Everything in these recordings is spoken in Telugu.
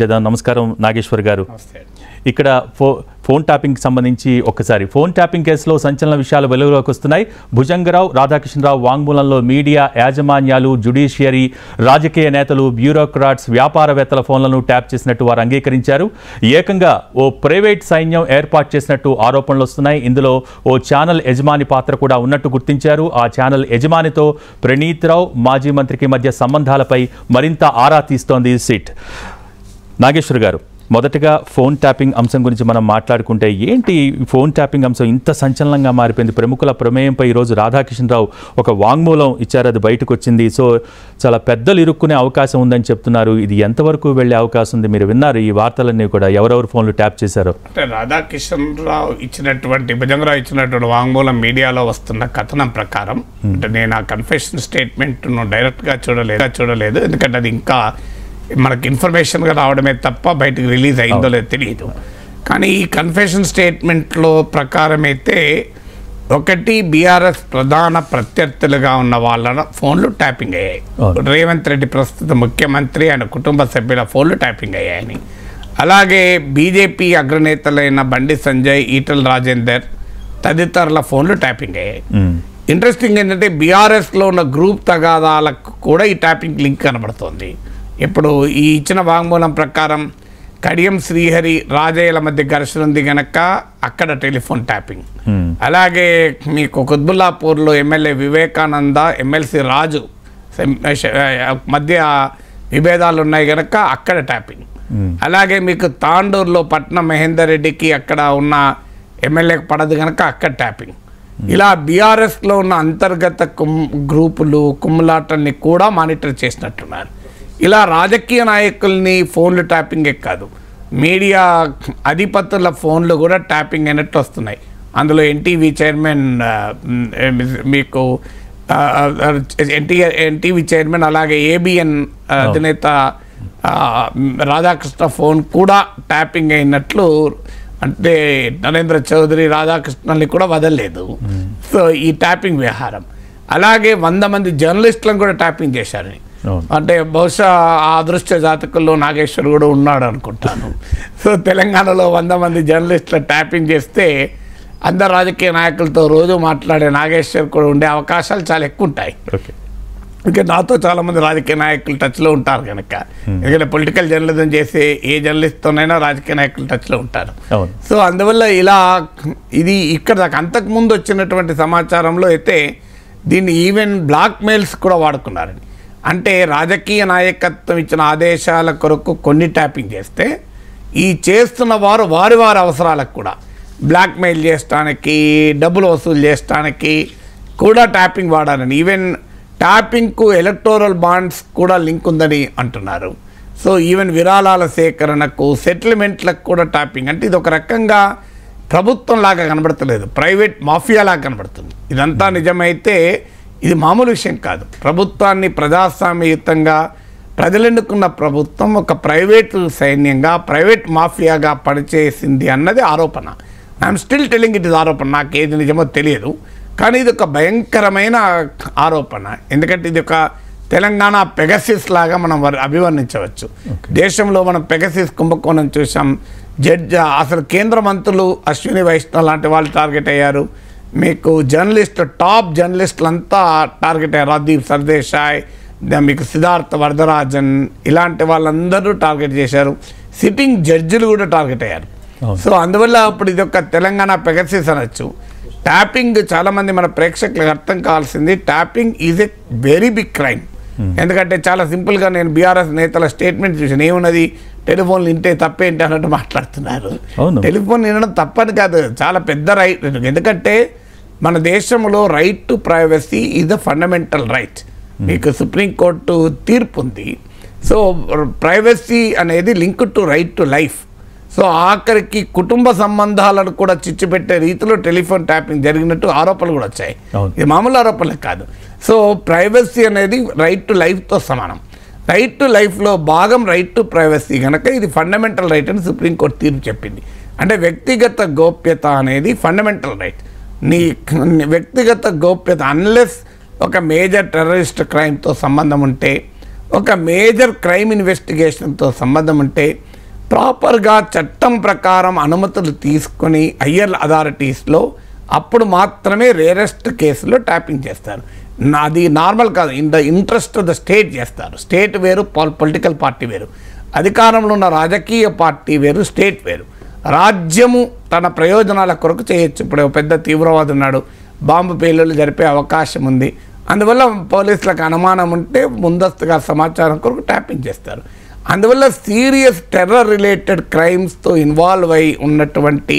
చేద్దాం. నమస్కారం నాగేశ్వర్ గారు. ఇక్కడ ఫోన్ ట్యాపింగ్ సంబంధించి ఒక్కసారి ఫోన్ ట్యాపింగ్ కేసులో సంచలన విషయాలు వెలుగులోకి వస్తున్నాయి. భుజంగరావు, రాధాకృష్ణరావు వాంగ్మూలంలో మీడియా యాజమాన్యాలు, జ్యుడిషియరీ, రాజకీయ నేతలు, బ్యూరోక్రాట్స్, వ్యాపారవేత్తల ఫోన్లను ట్యాప్ చేసినట్టు వారు అంగీకరించారు. ఏకంగా ఓ ప్రైవేట్ సైన్యం ఏర్పాటు చేసినట్టు ఆరోపణలు వస్తున్నాయి. ఇందులో ఓ ఛానల్ యజమాని పాత్ర కూడా ఉన్నట్టు గుర్తించారు. ఆ ఛానల్ యజమానితో ప్రణీత్ రావు మాజీ మంత్రికి మధ్య సంబంధాలపై మరింత ఆరా తీస్తోంది సిట్. నాగేశ్వర్ గారు, మొదటగా ఫోన్ ట్యాపింగ్ అంశం గురించి మనం మాట్లాడుకుంటే ఏంటి ఫోన్ ట్యాపింగ్ అంశం ఇంత సంచలనంగా మారిపోయింది? ప్రముఖుల ప్రమేయంపై ఈరోజు రాధాకృష్ణరావు ఒక వాంగ్మూలం ఇచ్చారు, అది బయటకు వచ్చింది. సో చాలా పెద్దలు ఇరుక్కునే అవకాశం ఉందని చెప్తున్నారు. ఇది ఎంతవరకు వెళ్ళే అవకాశం ఉంది? మీరు విన్నారు ఈ వార్తలన్నీ కూడా, ఎవరెవరు ఫోన్లు ట్యాప్ చేశారో? అంటే రాధాకృష్ణరావు ఇచ్చినటువంటి భుజంగరావు ఇచ్చినటువంటి వాంగ్మూలం మీడియాలో వస్తున్న కథనం ప్రకారం, అంటే నేను ఆ కన్ఫెషన్ స్టేట్మెంట్ను డైరెక్ట్గా చూడలేదు, ఎందుకంటే అది ఇంకా మనకి ఇన్ఫర్మేషన్గా రావడమే తప్ప బయటకు రిలీజ్ అయిందో లేదో తెలియదు. కానీ ఈ కన్ఫెషన్ స్టేట్మెంట్లో ప్రకారం అయితే ఒకటి బీఆర్ఎస్ ప్రధాన ప్రత్యర్థులుగా ఉన్న వాళ్ళ ఫోన్లు ట్యాపింగ్ అయ్యాయి. రేవంత్ రెడ్డి ప్రస్తుత ముఖ్యమంత్రి, ఆయన కుటుంబ సభ్యుల ఫోన్లు ట్యాపింగ్ అయ్యాయని. అలాగే బీజేపీ అగ్రనేతలైన బండి సంజయ్, ఈటల రాజేందర్ తదితరుల ఫోన్లు ట్యాపింగ్ అయ్యాయి. ఇంట్రెస్టింగ్ ఏంటంటే బీఆర్ఎస్లో ఉన్న గ్రూప్ తగాదాలకు కూడా ఈ ట్యాపింగ్ లింక్ కనబడుతోంది. ఇప్పుడు ఈ ఇచ్చిన వాంగ్మూలం ప్రకారం కడియం శ్రీహరి, రాజయ్యల మధ్య ఘర్షణ ఉంది కనుక అక్కడ టెలిఫోన్ ట్యాపింగ్. అలాగే మీకు కుత్బుల్లాపూర్లో ఎమ్మెల్యే వివేకానంద, ఎమ్మెల్సీ రాజు మధ్య విభేదాలు ఉన్నాయి కనుక అక్కడ ట్యాపింగ్. అలాగే మీకు తాండూరులో పట్నం మహేందర్ రెడ్డికి అక్కడ ఉన్న ఎమ్మెల్యేకి పడదు కనుక అక్కడ ట్యాపింగ్. ఇలా బీఆర్ఎస్లో ఉన్న అంతర్గత గ్రూపులు, కుమ్ములాటల్ని కూడా మానిటర్ చేసినట్టున్నారు. ఇలా రాజకీయ నాయకుల్ని ఫోన్లు ట్యాపింగే కాదు, మీడియా అధిపతుల ఫోన్లు కూడా ట్యాపింగ్ అయినట్టు వస్తున్నాయి. అందులో ఎన్టీవీ చైర్మన్, మీకు ఎన్టీవీ చైర్మన్, అలాగే ఏబిఎన్ అధినేత రాధాకృష్ణ ఫోన్ కూడా ట్యాపింగ్ అయినట్లు, అంటే నరేంద్ర చౌదరి రాధాకృష్ణని కూడా వదలలేదు. సో ఈ ట్యాపింగ్ వ్యవహారం. అలాగే 100 మంది జర్నలిస్టులను కూడా ట్యాపింగ్ చేశారని, అంటే బహుశా ఆ అదృష్ట జాతకుల్లో నాగేశ్వర్ కూడా ఉన్నాడు అనుకుంటాను. సో తెలంగాణలో 100 మంది జర్నలిస్టులు ట్యాపింగ్ చేస్తే అందరు రాజకీయ నాయకులతో రోజు మాట్లాడే నాగేశ్వర్ కూడా ఉండే అవకాశాలు చాలా ఎక్కువ ఉంటాయి. ఇంకా నాతో చాలామంది రాజకీయ నాయకులు టచ్లో ఉంటారు కనుక, ఎందుకంటే పొలిటికల్ జర్నలిజం చేసే ఏ జర్నలిస్ట్తోనైనా రాజకీయ నాయకులు టచ్లో ఉంటారు. సో అందువల్ల ఇలా ఇది ఇక్కడ దాకా అంతకుముందు వచ్చినటువంటి సమాచారంలో అయితే దీన్ని ఈవెన్ బ్లాక్ మెయిల్స్ కూడా వాడుకున్నారని. అంటే రాజకీయ నాయకత్వం ఇచ్చిన ఆదేశాల కొరకు కొన్ని ట్యాపింగ్ చేస్తే ఈ చేస్తున్న వారు వారి అవసరాలకు కూడా బ్లాక్మెయిల్ చేయడానికి, డబ్బులు వసూలు చేయడానికి కూడా ట్యాపింగ్ వాడాలని. ఈవెన్ ట్యాపింగ్కు ఎలక్టోరల్ బాండ్స్ కూడా లింక్ ఉందని అంటున్నారు. సో ఈవెన్ విరాళాల సేకరణకు, సెటిల్మెంట్లకు కూడా ట్యాపింగ్. అంటే ఇది ఒక రకంగా ప్రభుత్వం లాగా కనబడతలేదు, ప్రైవేట్ మాఫియా లాగా కనబడుతుంది. ఇదంతా నిజమైతే ఇది మామూలు విషయం కాదు. ప్రభుత్వాన్ని ప్రజాస్వామ్యయుతంగా ప్రజలు ఎన్నుకున్న ప్రభుత్వం ఒక ప్రైవేటు సైన్యంగా, ప్రైవేట్ మాఫియాగా పనిచేసింది అన్నది ఆరోపణ. I'm still telling it is ఆరోపణ, నాకు ఏది నిజమో తెలియదు. కానీ ఇది ఒక భయంకరమైన ఆరోపణ, ఎందుకంటే ఇది ఒక తెలంగాణ పెగసిస్ లాగా మనం అభివర్ణించవచ్చు. దేశంలో మనం పెగసిస్ కుంభకోణం చూసాం. అసలు కేంద్ర మంత్రులు అశ్విని వైష్ణవ్ లాంటి వాళ్ళు టార్గెట్ అయ్యారు. మీకు జర్నలిస్టు, టాప్ జర్నలిస్టులంతా టార్గెట్ అయ్యారు. రాజదీప్ సర్దేశాయ్, మీకు సిద్ధార్థ వరదరాజన్, ఇలాంటి వాళ్ళందరూ టార్గెట్ చేశారు. సిట్టింగ్ జడ్జిలు కూడా టార్గెట్ అయ్యారు. సో అందువల్ల ఇప్పుడు ఇది ఒక తెలంగాణ పెగసిస్ అనొచ్చు. ట్యాపింగ్ చాలామంది మన ప్రేక్షకులకు అర్థం కావాల్సింది, tapping is a very big crime. ఎందుకంటే చాలా సింపుల్గా నేను బీఆర్ఎస్ నేతల స్టేట్మెంట్ చూసాను. ఏమున్నది, టెలిఫోన్లు వింటే తప్పేంటి అన్నట్టు మాట్లాడుతున్నారు. టెలిఫోన్ వినడం తప్పని కాదు, చాలా పెద్ద రైట్. ఎందుకంటే మన దేశంలో right to privacy is a fundamental right. మీకు సుప్రీంకోర్టు తీర్పు ఉంది. సో ప్రైవసీ అనేది link to right to life. So ఆఖరికి కుటుంబ సంబంధాలను కూడా చిచ్చుపెట్టే రీతిలో టెలిఫోన్ ట్యాపింగ్ జరిగినట్టు ఆరోపణలు కూడా వచ్చాయి. ఇది మామూలు ఆరోపణలు కాదు. సో ప్రైవసీ అనేది రైట్ టు లైఫ్తో సమానం. రైట్ టు లైఫ్లో భాగం రైట్ టు ప్రైవసీ కనుక ఇది ఫండమెంటల్ రైట్ అని సుప్రీంకోర్టు తీర్పు చెప్పింది. అంటే వ్యక్తిగత గోప్యత అనేది ఫండమెంటల్ రైట్. నీ వ్యక్తిగత గోప్యత అన్లెస్ ఒక మేజర్ టెర్రరిస్ట్ క్రైమ్తో సంబంధం ఉంటే, ఒక మేజర్ క్రైమ్ ఇన్వెస్టిగేషన్తో సంబంధం ఉంటే ప్రాపర్గా చట్టం ప్రకారం అనుమతులు తీసుకొని హయ్యర్ అథారిటీస్లో అప్పుడు మాత్రమే రేరెస్ట్ కేసులో ట్యాపింగ్ చేస్తారు. అది నార్మల్ కాదు, in the interest of the state చేస్తారు. స్టేట్ వేరు, పొలిటికల్ పార్టీ వేరు, అధికారంలో ఉన్న రాజకీయ పార్టీ వేరు, స్టేట్ వేరు. రాజ్యము తన ప్రయోజనాల కొరకు చేయొచ్చు. ఇప్పుడు పెద్ద తీవ్రవాది ఉన్నాడు, బాంబు పేలుళ్ళు జరిపే అవకాశం ఉంది, అందువల్ల పోలీసులకు అనుమానం ఉంటే ముందస్తుగా సమాచారం కొరకు ట్యాపింగ్ చేస్తారు. అందువల్ల సీరియస్ టెర్రర్ రిలేటెడ్ క్రైమ్స్తో ఇన్వాల్వ్ అయి ఉన్నటువంటి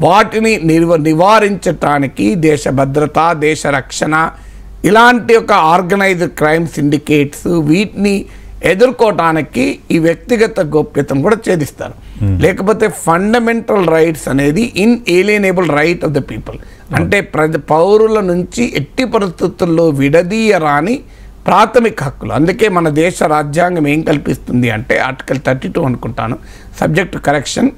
వాటిని నివారించటానికి దేశ భద్రత, దేశ రక్షణ, ఇలాంటి ఒక ఆర్గనైజ్డ్ క్రైమ్ సిండికేట్స్ వీటిని ఎదుర్కోవటానికి ఈ వ్యక్తిగత గోప్యతను కూడా ఛేదిస్తారు. లేకపోతే ఫండమెంటల్ రైట్స్ అనేది ఇన్ఏలియనబుల్ రైట్ ఆఫ్ ద పీపుల్, అంటే పౌరుల నుంచి ఎట్టి పరిస్థితుల్లో విడదీయరాని ప్రాథమిక హక్కులు. అందుకే మన దేశ రాజ్యాంగం ఏం కల్పిస్తుంది అంటే ఆర్టికల్ 32 అనుకుంటాను, సబ్జెక్ట్ కరెక్షన్.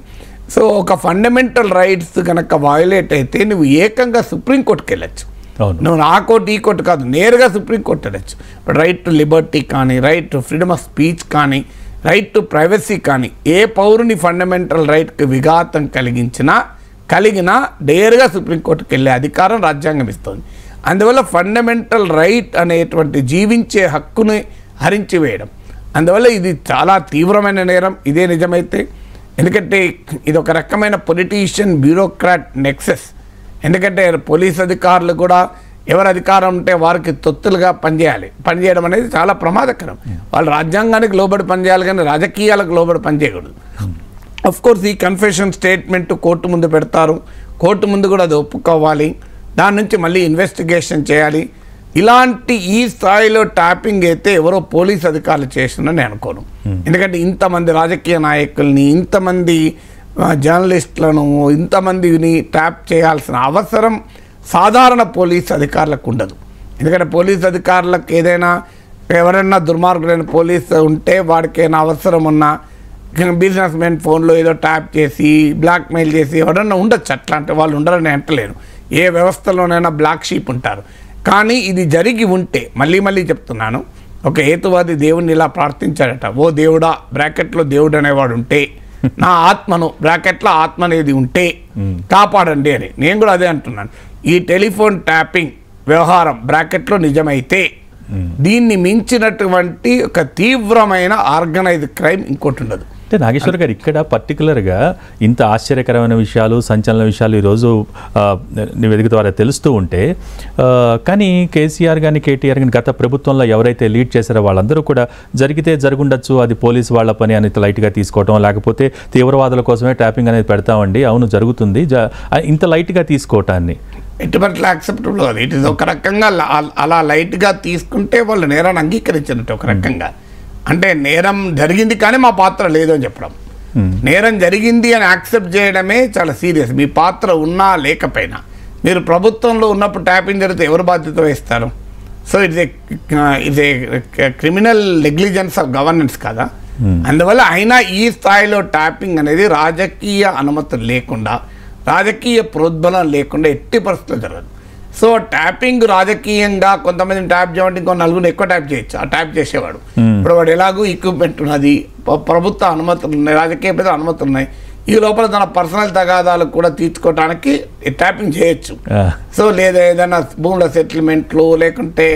సో ఒక ఫండమెంటల్ రైట్స్ కనుక వయోలేట్ అయితే నువ్వు ఏకంగా సుప్రీంకోర్టుకి వెళ్ళచ్చు. నువ్వు ఆ కోర్టు ఈ కోర్టు కాదు, నేరుగా సుప్రీంకోర్టు వెళ్ళచ్చు. ఇప్పుడు రైట్ టు లిబర్టీ కానీ, right to freedom of speech కానీ, రైట్ టు ప్రైవసీ కానీ, ఏ పౌరుని ఫండమెంటల్ రైట్కి విఘాతం కలిగినా నేరుగా సుప్రీంకోర్టుకి వెళ్ళే అధికారం రాజ్యాంగం ఇస్తుంది. అందువల్ల ఫండమెంటల్ రైట్ అనేటువంటి జీవించే హక్కుని హరించి వేయడం, అందువల్ల ఇది చాలా తీవ్రమైన నేరం. ఇదే నిజమైతే, ఎందుకంటే ఇది ఒక రకమైన పొలిటీషియన్ బ్యూరోక్రాట్ నెక్సెస్. ఎందుకంటే పోలీస్ అధికారులు కూడా ఎవరు అధికారం ఉంటే వారికి తొత్తులుగా పనిచేయడం అనేది చాలా ప్రమాదకరం. వాళ్ళు రాజ్యాంగానికి లోబడి పనిచేయాలి కానీ రాజకీయాలకు లోబడి పనిచేయకూడదు. అఫ్కోర్స్ ఈ కన్ఫెషన్ స్టేట్మెంట్ కోర్టు ముందు పెడతారు, కోర్టు ముందు కూడా అది ఒప్పుకోవాలి, దాని నుంచి మళ్ళీ ఇన్వెస్టిగేషన్ చేయాలి. ఇలాంటి ఈ స్థాయిలో ట్యాపింగ్ అయితే ఎవరో పోలీస్ అధికారులు చేసిందని నేను అనుకోను. ఎందుకంటే ఇంతమంది రాజకీయ నాయకుల్ని, ఇంతమంది జర్నలిస్టులను, ఇంతమందిని ట్యాప్ చేయాల్సిన అవసరం సాధారణ పోలీస్ అధికారులకు ఉండదు. ఎందుకంటే పోలీస్ అధికారులకు ఎవరైనా దుర్మార్గులైన పోలీసు ఉంటే వాడికి ఏమైనా అవసరం ఉన్నా బిజినెస్ మెన్ ఫోన్లో ఏదో ట్యాప్ చేసి బ్లాక్మెయిల్ చేసి ఎవరన్నా ఉండొచ్చు, అట్లాంటి వాళ్ళు ఉండరని అంటలేను. ఏ వ్యవస్థలోనైనా బ్లాక్ షీప్ ఉంటారు. కానీ ఇది జరిగి ఉంటే, మళ్ళీ చెప్తున్నాను, ఒక హేతువాది దేవుణ్ణి ఇలా ప్రార్థించాడట, ఓ దేవుడా బ్రాకెట్లో దేవుడు అనేవాడు ఉంటే, నా ఆత్మను బ్రాకెట్లో ఆత్మ అనేది ఉంటే కాపాడండి అని. నేను కూడా అదే అంటున్నాను. ఈ టెలిఫోన్ ట్యాపింగ్ వ్యవహారం బ్రాకెట్లో నిజమైతే దీన్ని మించినటువంటి ఒక తీవ్రమైన ఆర్గనైజ్డ్ క్రైమ్ ఇంకోటి ఉండదు. అంటే నాగేశ్వర్ గారు ఇక్కడ పర్టికులర్గా ఇంత ఆశ్చర్యకరమైన విషయాలు, సంచలన విషయాలు ఈరోజు నివేదిక ద్వారా తెలుస్తూ ఉంటే, కానీ కేసీఆర్ కానీ కేటీఆర్ కానీ గత ప్రభుత్వంలో ఎవరైతే లీడ్ చేశారో వాళ్ళందరూ కూడా జరిగితే జరుగుండొచ్చు, అది పోలీసు వాళ్ళ పని అని లైట్గా తీసుకోవటం, లేకపోతే తీవ్రవాదుల కోసమే ట్యాపింగ్ అనేది పెడతామండి, అవును జరుగుతుంది, ఇంత లైట్గా తీసుకోవటాన్ని ఎటువంటి యాక్సెప్టబుల్ అది. ఇట్ ఇస్ ఒక రకంగా అలా లైట్గా తీసుకుంటే వాళ్ళు నేరాన్ని అంగీకరించినట్టు ఒక రకంగా. అంటే నేరం జరిగింది కానీ మా పాత్ర లేదు అని చెప్పడం, నేరం జరిగింది అని యాక్సెప్ట్ చేయడమే చాలా సీరియస్. మీ పాత్ర ఉన్నా లేకపోయినా, మీరు ప్రభుత్వంలో ఉన్నప్పుడు ట్యాపింగ్ జరిగితే ఎవరు బాధ్యత వహిస్తారు? So it's a criminal negligence of governance కదా. అందువల్ల అయినా ఈ స్థాయిలో ట్యాపింగ్ అనేది రాజకీయ అనుమతులు లేకుండా, రాజకీయ ప్రోద్బలం లేకుండా ఎట్టి పరిస్థితుల్లో జరగదు. సో ట్యాపింగ్ రాజకీయంగా కొంతమందిని ట్యాప్ చేయమంటే ఇంకో నలుగురిని ఎక్కువ ట్యాప్ చేయొచ్చు, ఆ ట్యాప్ చేసేవాడు. ఇప్పుడు వాడు ఎలాగూ ఈక్విప్మెంట్ ఉన్నది, ప్రభుత్వ అనుమతులు ఉన్నాయి, రాజకీయ పెద్ద అనుమతులు ఉన్నాయి, ఈ లోపల తన పర్సనల్ తగాదాలు కూడా తీర్చుకోవడానికి ట్యాపింగ్ చేయొచ్చు. సో లేదా ఏదైనా భూముల సెటిల్మెంట్లు, లేకుంటే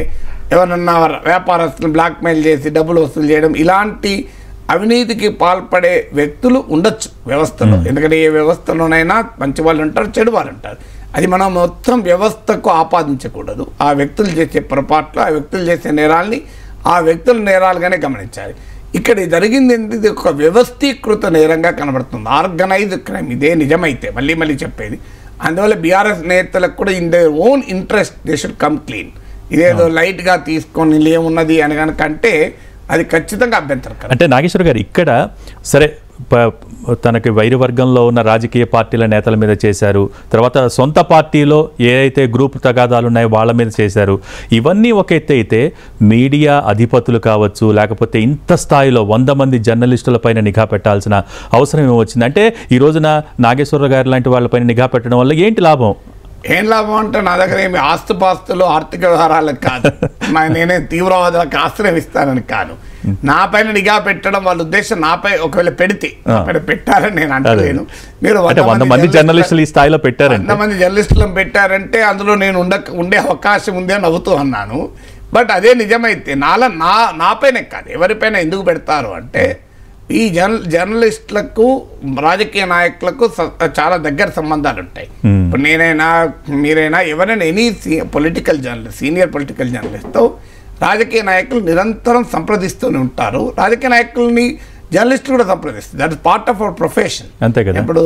ఎవరన్నా వ్యాపారస్తులను బ్లాక్మెయిల్ చేసి డబ్బులు వసూలు చేయడం, ఇలాంటి అవినీతికి పాల్పడే వ్యక్తులు ఉండొచ్చు వ్యవస్థలో. ఎందుకంటే ఏ వ్యవస్థలోనైనా మంచి వాళ్ళు ఉంటారు, చెడు వాళ్ళు ఉంటారు. అది మనం మొత్తం వ్యవస్థకు ఆపాదించకూడదు. ఆ వ్యక్తులు చేసే పొరపాట్లు, ఆ వ్యక్తులు చేసే నేరాల్ని ఆ వ్యక్తుల నేరాలుగానే గమనించాలి. ఇక్కడ జరిగింది ఇది ఒక వ్యవస్థీకృత నేరంగా కనబడుతుంది, ఆర్గనైజ్డ్ క్రైమ్. ఇదే నిజమైతే మళ్ళీ చెప్పేది. అందువల్ల బీఆర్ఎస్ నేతలకు కూడా in their own interest they should come clean. ఇదేదో లైట్గా తీసుకొని ఏమున్నది అని కనుకంటే అది ఖచ్చితంగా అభ్యంతరకరం. అంటే నాగేశ్వర్ గారు ఇక్కడ సరే తనకి వైరు వర్గంలో ఉన్న రాజకీయ పార్టీల నేతల మీద చేశారు, తర్వాత సొంత పార్టీలో ఏదైతే గ్రూప్ తగాదాలు ఉన్నాయో వాళ్ళ మీద చేశారు, ఇవన్నీ ఒక ఎత్తు అయితే మీడియా అధిపతులు కావచ్చు, లేకపోతే ఇంత స్థాయిలో 100 మంది జర్నలిస్టుల పైన నిఘా పెట్టాల్సిన అవసరం ఏమొచ్చింది? అంటే ఈ రోజున నాగేశ్వర గారు లాంటి వాళ్ళపైన నిఘా పెట్టడం వల్ల ఏంటి లాభం? ఏం లాభం అంటే నా దగ్గర ఏమి ఆస్తుపాస్తులు ఆర్థిక వ్యవహారాలకు కాదు, నేనే తీవ్రవాదులకు ఆశ్రయం ఇస్తానని కాదు. నా పైన నిఘా పెట్టడం వాళ్ళ ఉద్దేశం నాపై ఒకవేళ పెడితే పెట్టారని నేను అంటలేను. మీరు 100 మంది జర్నలిస్టులు ఈ స్థాయిలో పెట్టారంటే 100 మంది జర్నలిస్టులను పెట్టారంటే అందులో నేను ఉండే అవకాశం ఉంది అని నవ్వుతూ అన్నాను. బట్ అదే నిజమైతే నాపైన కాదు ఎవరిపైన ఎందుకు పెడతారు అంటే ఈ జర్నలిస్టులకు రాజకీయ నాయకులకు చాలా దగ్గర సంబంధాలు ఉంటాయి. ఇప్పుడు నేనైనా మీరైనా ఎవరైనా any political journalist senior political జర్నలిస్ట్తో రాజకీయ నాయకులు నిరంతరం సంప్రదిస్తూనే ఉంటారు. రాజకీయ నాయకుల్ని జర్నలిస్టులు కూడా సంప్రదిస్తారు. That is part of our profession. అంతే కదా. ఇప్పుడు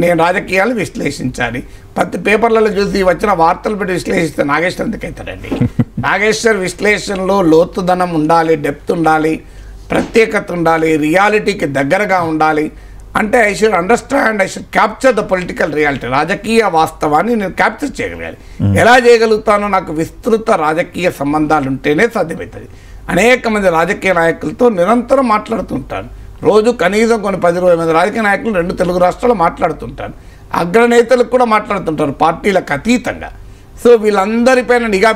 నేను రాజకీయాలు విశ్లేషించాలి, ప్రతి పేపర్లలో చూసి వచ్చిన వార్తలు పెట్టి విశ్లేషిస్తే నాగేశ్వర్ ఎందుకైతారండి? నాగేశ్వర్ విశ్లేషణలో లోతుదనం ఉండాలి, డెప్త్ ఉండాలి, ప్రత్యేకత ఉండాలి, రియాలిటీకి దగ్గరగా ఉండాలి. అంటే I should understand, I should capture the political reality. రాజకీయ వాస్తవాన్ని నేను క్యాప్చర్ చేయగలగాలి. ఎలా చేయగలుగుతానో నాకు విస్తృత రాజకీయ సంబంధాలు ఉంటేనే సాధ్యమవుతుంది. అనేక మంది రాజకీయ నాయకులతో నిరంతరం మాట్లాడుతుంటాను. రోజు కనీసం కొన్ని 10-20 మంది రాజకీయ నాయకులు 2 తెలుగు రాష్ట్రాల్లో మాట్లాడుతుంటాను. అగ్రనేతలకు కూడా మాట్లాడుతుంటారు పర్టీలకు అతీతంగా. సో వీళ్ళందరిపైన నిఘా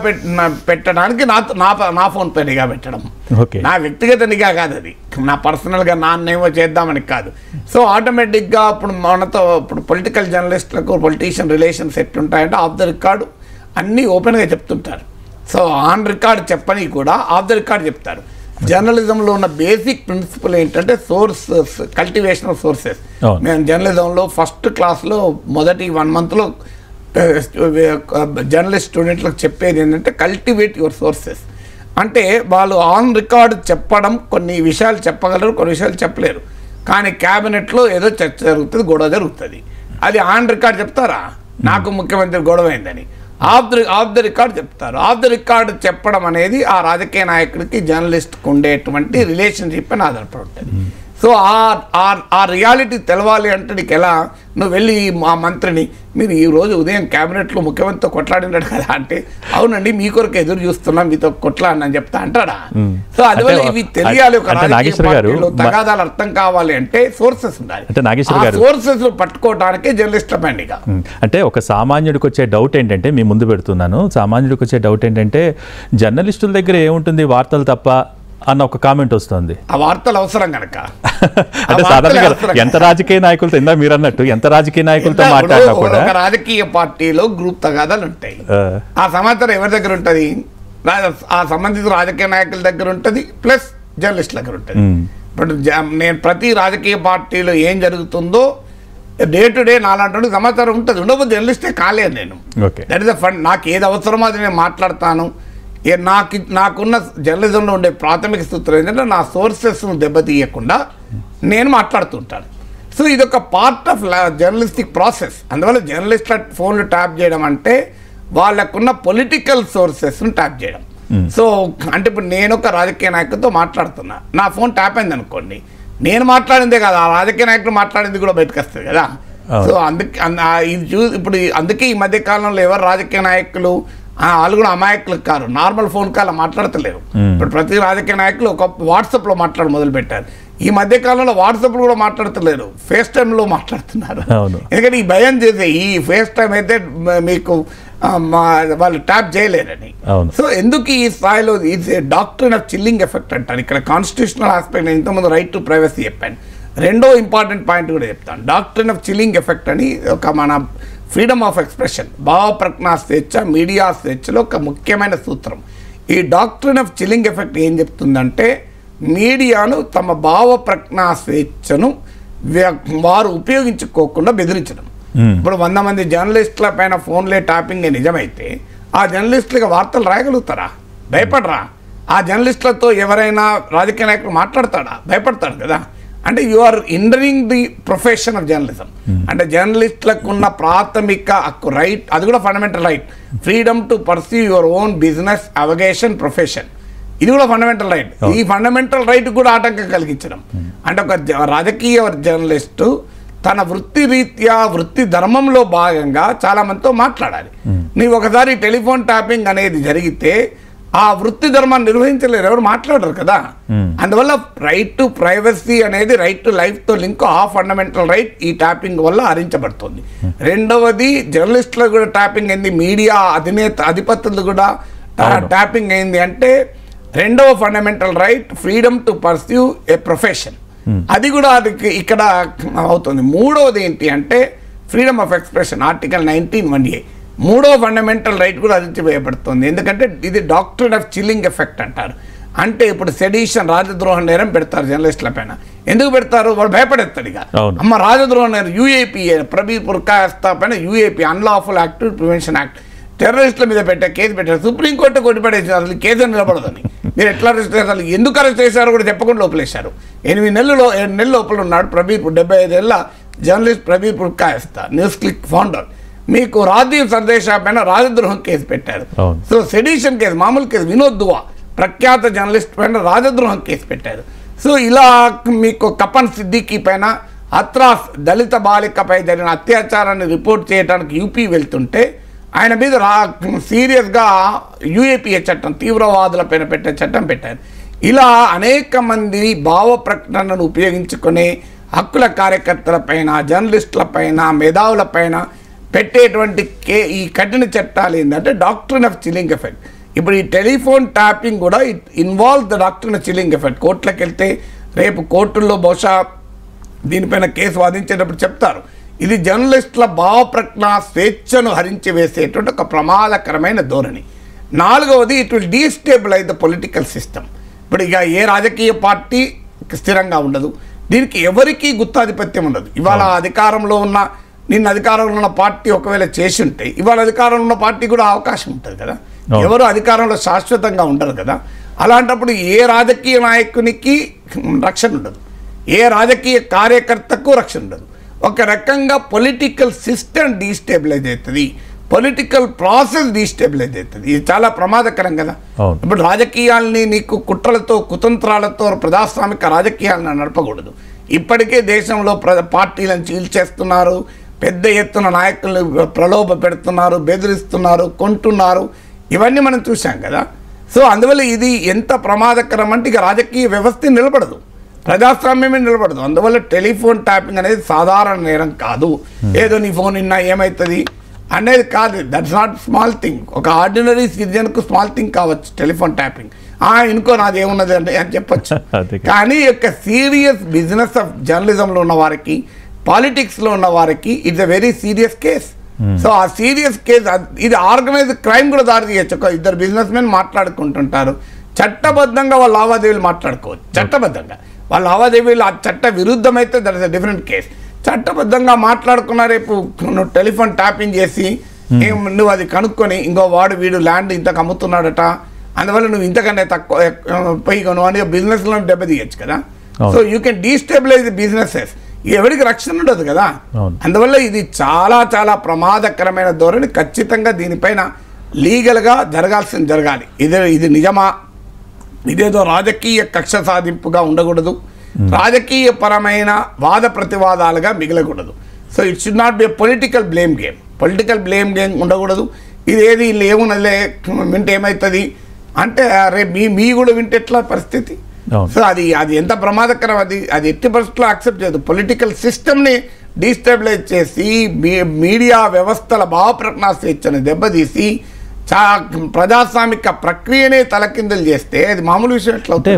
పెట్టడానికి నా ఫోన్ పై నిఘా పెట్టడం నా వ్యక్తిగత నిఘా కాదు, అది నా పర్సనల్గా నాన్నేమో చేద్దామని కాదు. సో ఆటోమేటిక్గా ఇప్పుడు పొలిటికల్ జర్నలిస్టులకు పొలిటీషియన్ రిలేషన్స్ ఎట్లుంటాయంటే ఆఫ్ ద రికార్డు అన్నీ ఓపెన్గా చెప్తుంటారు. సో ఆన్ రికార్డ్ చెప్పని కూడా ఆఫ్ ద రికార్డ్ చెప్తారు. జర్నలిజంలో ఉన్న బేసిక్ ప్రిన్సిపల్ ఏంటంటే సోర్సెస్, కల్టివేషన్ ఆఫ్ సోర్సెస్. మేము జర్నలిజంలో ఫస్ట్ క్లాస్లో మొదటి 1 monthలో జర్నలిస్ట్ స్టూడెంట్లకు చెప్పేది ఏంటంటే కల్టివేట్ యువర్ సోర్సెస్. అంటే వాళ్ళు ఆన్ రికార్డ్ చెప్పడం, కొన్ని విషయాలు చెప్పగలరు, కొన్ని విషయాలు చెప్పలేరు. కానీ క్యాబినెట్లో ఏదో చర్చ జరుగుతుంది, గొడవ జరుగుతుంది. అది ఆన్ రికార్డ్ చెప్తారా? నాకు ముఖ్యమంత్రి గొడవ అయిందని ఆఫ్ ద రికార్డ్ చెప్తారు. ఆఫ్ ద రికార్డ్ చెప్పడం అనేది ఆ రాజకీయ నాయకుడికి జర్నలిస్ట్కి ఉండేటువంటి రిలేషన్షిప్ అని ఆధారపడి ఉంటుంది. సో ఆ రియాలిటీ తెలవాలి అంటే నీకు ఎలా, నువ్వు వెళ్ళి మా మంత్రిని మీరు ఈరోజు ఉదయం క్యాబినెట్లో ముఖ్యమంత్రితో కొట్లాడినాడు కదా అంటే, అవునండి మీ కొరకు ఎదురు చూస్తున్నాం, మీతో కొట్లాడినని చెప్తా అంటాడా? సో అందువల్ల ఇవి తెలియాలి. ఒక రాజకీయ తగాదాలు అర్థం కావాలి అంటే సోర్సెస్ ఉండాలి. సోర్సెస్ పట్టుకోవడానికే జర్నలిస్టుల పండుగ. అంటే ఒక సామాన్యుడికి వచ్చే డౌట్ ఏంటంటే, మీ ముందు పెడుతున్నాను, సామాన్యుడికి వచ్చే డౌట్ ఏంటంటే జర్నలిస్టుల దగ్గర ఏముంటుంది వార్తలు తప్ప అన్న ఒక కామెంట్ వస్తుంది. ఆ వార్తలు అవసరం కనుక అంటే సాధారణంగా ఎంత రాజకీయ నాయకులతో, ఇందా మీరు అన్నట్టు ఎంత రాజకీయ నాయకులతో మాట్లాడినా కూడా ఒక రాజకీయ పార్టీలో గ్రూప్ తగాదాలు ఉంటాయి. ఆ సమాచారం ఎవరి దగ్గర ఉంటుంది? ఆ సంబంధిత రాజకీయ నాయకుల దగ్గర ఉంటుంది, ప్లస్ జర్నలిస్టుల దగ్గర ఉంటుంది. ఇప్పుడు నేను ప్రతి రాజకీయ పార్టీలో ఏం జరుగుతుందో డే టు డే నాలాంటి సమాచారం ఉంటుంది. ఉండబోదు జర్నలిస్టే కాలేదు నేను. That is the fund. నాకు ఏది అవసరమో అది నేను మాట్లాడతాను. నాకున్న జర్నలిజంలో ఉండే ప్రాథమిక సూత్రం ఏంటంటే నా సోర్సెస్ను దెబ్బతీయకుండా నేను మాట్లాడుతుంటాను. సో ఇదొక పార్ట్ ఆఫ్ జర్నలిస్టిక్ ప్రాసెస్. అందువల్ల జర్నలిస్ట్ల ఫోన్లు ట్యాప్ చేయడం అంటే వాళ్ళకున్న పొలిటికల్ సోర్సెస్ను ట్యాప్ చేయడం. సో అంటే ఇప్పుడు నేను ఒక రాజకీయ నాయకుడితో మాట్లాడుతున్నా, నా ఫోన్ ట్యాప్ అయింది అనుకోండి, నేను మాట్లాడిందే కదా, ఆ రాజకీయ నాయకుడు మాట్లాడింది కూడా బయటకు వస్తుంది కదా. సో ఇప్పుడు అందుకే ఈ మధ్య కాలంలో ఎవరు రాజకీయ నాయకులు వాళ్ళు కూడా అమాయకులు కారు, నార్మల్ ఫోన్ కాల్ మాట్లాడతలేరు. ఇప్పుడు ప్రతి రాజకీయ నాయకులు ఒక వాట్సాప్లో మాట్లాడి మొదలు పెట్టారు. ఈ మధ్య కాలంలో వాట్సాప్లో కూడా మాట్లాడతలేరు, ఫేస్ టైంలో మాట్లాడుతున్నారు. ఎందుకంటే ఈ భయం చేసే ఈ ఫేస్ టైం అయితే మీకు వాళ్ళు ట్యాప్ చేయలేరని. సో ఎందుకు ఈ స్థాయిలో ఇది డాక్ట్రిన్ ఆఫ్ చిల్లింగ్ ఎఫెక్ట్ అంటారు. ఇక్కడ కాన్స్టిట్యూషనల్ ఆస్పెక్ట్, నేను ఇంతకుముందు రైట్ టు ప్రైవసీ చెప్పాను. రెండో ఇంపార్టెంట్ పాయింట్ కూడా చెప్తాను, డాక్ట్రిన్ ఆఫ్ చిల్లింగ్ ఎఫెక్ట్ అని ఒక మన ఫ్రీడమ్ ఆఫ్ ఎక్స్ప్రెషన్, భావ ప్రజ్ఞా స్వేచ్ఛ, మీడియా స్వేచ్ఛలో ఒక ముఖ్యమైన సూత్రం. ఈ డాక్ట్రిన్ ఆఫ్ చిల్లింగ్ ఎఫెక్ట్ ఏం చెప్తుందంటే మీడియాను తమ భావ ప్రజ్ఞా స్వేచ్ఛను వారు ఉపయోగించుకోకుండా బెదిరించడం. ఇప్పుడు 100 మంది జర్నలిస్టుల పైన ఫోన్లే ట్యాపింగ్ నిజమైతే ఆ జర్నలిస్టులకి వార్తలు రాయగలుగుతారా? భయపడరా? ఆ జర్నలిస్టులతో ఎవరైనా రాజకీయ నాయకులు మాట్లాడతాడా? భయపడతాడు కదా. అంటే you are hindering the profession of journalism. అంటే జర్నలిస్టులకు ఉన్న ప్రాథమిక హక్కు, రైట్, అది కూడా fundamental right, freedom to perceive your own business, avocation, profession. ఇది కూడా ఫండమెంటల్ రైట్. ఈ ఫండమెంటల్ రైట్ కూడా ఆటంకం కలిగించడం. అంటే ఒక రాజకీయ జర్నలిస్టు తన వృత్తి రీత్యా, వృత్తి ధర్మంలో భాగంగా చాలా మందితో మాట్లాడాలి. నీవు ఒకసారి టెలిఫోన్ ట్యాపింగ్ అనేది జరిగితే ఆ వృత్తి ధర్మాన్ని నిర్వహించలేరు, ఎవరు మాట్లాడరు కదా. అందువల్ల రైట్ టు ప్రైవసీ అనేది రైట్ టు లైఫ్తో లింక్, ఆ ఫండమెంటల్ రైట్ ఈ ట్యాపింగ్ వల్ల హరించబడుతుంది. రెండవది జర్నలిస్టులు కూడా ట్యాపింగ్ అయింది, మీడియా అధిపతులు కూడా ట్యాపింగ్ అయింది. అంటే రెండవ fundamental right freedom to pursue A profession, అది కూడా ఇక్కడ అవుతుంది. మూడవది ఏంటి అంటే freedom of expression, article 19(1)(a). మూడవ ఫండమెంటల్ రైట్ కూడా అదించివేయబడుతుంది. ఎందుకంటే ఇది డాక్ట్రిన్ ఆఫ్ చిల్లింగ్ ఎఫెక్ట్ అంటారు. అంటే ఇప్పుడు సెడిషన్, రాజద్రోహ నేరం పెడతారు జర్నలిస్టుల పైన. ఎందుకు పెడతారు? వాడు భయపడేస్తాడు. ఇక అమ్మ రాజద్రోహ నేరం యూఏపీ, ప్రబీర్ పుర్కాయస్తా పైన UAP, unlawful activity prevention act, టెర్రరిస్టుల మీద కేసు పెట్టారు. సుప్రీంకోర్టు కొట్టిపడేసారు, అసలు కేసు నిలబడదని. మీరు ఎట్లా అరెస్ట్ చేశారు, ఎందుకు అరెస్ట్ చేశారో కూడా చెప్పకుండా లోపలేశారు. 7 నెలల లోపల ఉన్నాడు ప్రబీర్, 75 ఏళ్ళ journalist Prabir Purkayastha, news click founder. మీకు రాజీవ్ సందేశా పైన రాజద్రోహం కేసు పెట్టారు. సో సెడిషన్ కేసు, మామూలు కేసు. వినోద్ దువా ప్రఖ్యాత జర్నలిస్ట్ పైన రాజద్రోహం కేసు పెట్టారు. సో ఇలా మీకు కపన్ సిద్దికీ పైన హత్రాస్ దళిత బాలికపై జరిగిన అత్యాచారాన్ని రిపోర్ట్ చేయడానికి యూపీ వెళ్తుంటే ఆయన మీద సీరియస్గా యూఏపీఏ చట్టం, తీవ్రవాదులపైన పెట్టే చట్టం పెట్టారు. ఇలా అనేక మంది భావ ప్రకటనను ఉపయోగించుకునే హక్కుల కార్యకర్తలపైన, జర్నలిస్టులపైన, మేధావులపైన పెట్టేటువంటి ఈ కఠిన చట్టాలు ఏంటంటే డాక్ట్రిన్ ఆఫ్ చిల్లింగ్ ఎఫెక్ట్. ఇప్పుడు ఈ టెలిఫోన్ ట్యాపింగ్ కూడా it involve the doctrine of chilling effect. కోర్టులకు వెళ్తే రేపు కోర్టుల్లో బహుశా దీనిపైన కేసు వాదించేటప్పుడు చెప్తారు, ఇది జర్నలిస్టుల భావ ప్రకటన స్వేచ్ఛను హరించి వేసేటువంటి ఒక ప్రమాదకరమైన ధోరణి. నాలుగవది, it will destabilise the political system. ఇప్పుడు ఇక ఏ రాజకీయ పార్టీ స్థిరంగా ఉండదు, దీనికి ఎవరికీ గుత్తాధిపత్యం ఉండదు. ఇవాళ అధికారంలో ఉన్న, నిన్న అధికారంలో ఉన్న పార్టీ ఒకవేళ చేసి ఉంటే ఇవాళ అధికారంలో ఉన్న పార్టీ కూడా అవకాశం ఉంటుంది కదా. ఎవరు అధికారంలో శాశ్వతంగా ఉండరు కదా. అలాంటప్పుడు ఏ రాజకీయ నాయకునికి రక్షణ ఉండదు, ఏ రాజకీయ కార్యకర్తకు రక్షణ ఉండదు. ఒక రకంగా పొలిటికల్ సిస్టమ్ డీస్టేబిలైజ్ అవుతుంది, పొలిటికల్ ప్రాసెస్ డీస్టేబిలైజ్ అవుతుంది. ఇది చాలా ప్రమాదకరం కదా. ఇప్పుడు రాజకీయాల్ని నీకు కుట్రలతో, కుతంత్రాలతో ప్రజాస్వామిక రాజకీయాలను నడపకూడదు. ఇప్పటికే దేశంలో పార్టీలను చీల్చేస్తున్నారు, పెద్ద ఎత్తున నాయకులను ప్రలోభ పెడుతున్నారు, బెదిరిస్తున్నారు, కొంటున్నారు. ఇవన్నీ మనం చూసాం కదా. సో అందువల్ల ఇది ఎంత ప్రమాదకరం అంటే ఇక రాజకీయ వ్యవస్థ నిలబడదు, ప్రజాస్వామ్యమే నిలబడదు. అందువల్ల టెలిఫోన్ ట్యాపింగ్ అనేది సాధారణ నేరం కాదు. ఏదో నీ ఫోన్ నిన్న ఏమవుతుంది అనేది కాదు. That's not small thing. ఒక ఆర్డినరీ సిటిజన్కు స్మాల్ థింగ్ కావచ్చు టెలిఫోన్ ట్యాపింగ్. ఇంకో నాది ఏమున్నది అంటే అని చెప్పచ్చు. కానీ యొక్క సీరియస్ బిజినెస్ ఆఫ్ జర్నలిజంలో ఉన్న వారికి, పాలిటిక్స్లో ఉన్న వారికి it's a very serious case. So ఆ సీరియస్ కేసు, ఇది ఆర్గనైజ్డ్ క్రైమ్ కూడా దారి తీయచ్చు. ఒక ఇద్దరు బిజినెస్ మెన్ మాట్లాడుకుంటుంటారు, చట్టబద్ధంగా వాళ్ళ లావాదేవీలు మాట్లాడుకోవచ్చు. చట్టబద్ధంగా వాళ్ళ లావాదేవీలు ఆ చట్ట విరుద్ధమైతే that is a different case. చట్టబద్ధంగా మాట్లాడుకున్న రేపు నువ్వు టెలిఫోన్ ట్యాపింగ్ చేసి నువ్వు అది కనుక్కొని ఇంకో వీడు ల్యాండ్ ఇంతకు అమ్ముతున్నాడట, అందువల్ల నువ్వు ఇంతకంటే తక్కువ పోయి కొను అని బిజినెస్లో దెబ్బతీయచ్చు కదా. So you can destabilise the businesses. ఎవరికి రక్షణ ఉండదు కదా. అందువల్ల ఇది చాలా చాలా ప్రమాదకరమైన ధోరణి. ఖచ్చితంగా దీనిపైన లీగల్గా జరగాల్సింది జరగాలి. ఇది నిజమా, ఇదేదో రాజకీయ కక్ష సాధింపుగా ఉండకూడదు, రాజకీయ పరమైన వాద ప్రతివాదాలుగా మిగలకూడదు. So it should not be a political blame game. Political blame game ఉండకూడదు. ఇది ఏది వీళ్ళు ఏమున్నలే వింటే ఏమవుతుంది అంటే రేపు మీ కూడా వింటే ఎట్లా పరిస్థితి. సో అది ఎంత ప్రమాదకరం. అది ఎట్టి పరిస్థితుల్లో యాక్సెప్ట్ చేయదు. పొలిటికల్ సిస్టమ్ని డీస్టెబిలైజ్ చేసి మీడియా వ్యవస్థల భావప్రకటన స్వేచ్ఛను దెబ్బతీసి ప్రజాస్వామిక ప్రక్రియనే తలకిందులు చేస్తే అది మామూలు విషయం ఎట్లా. అంటే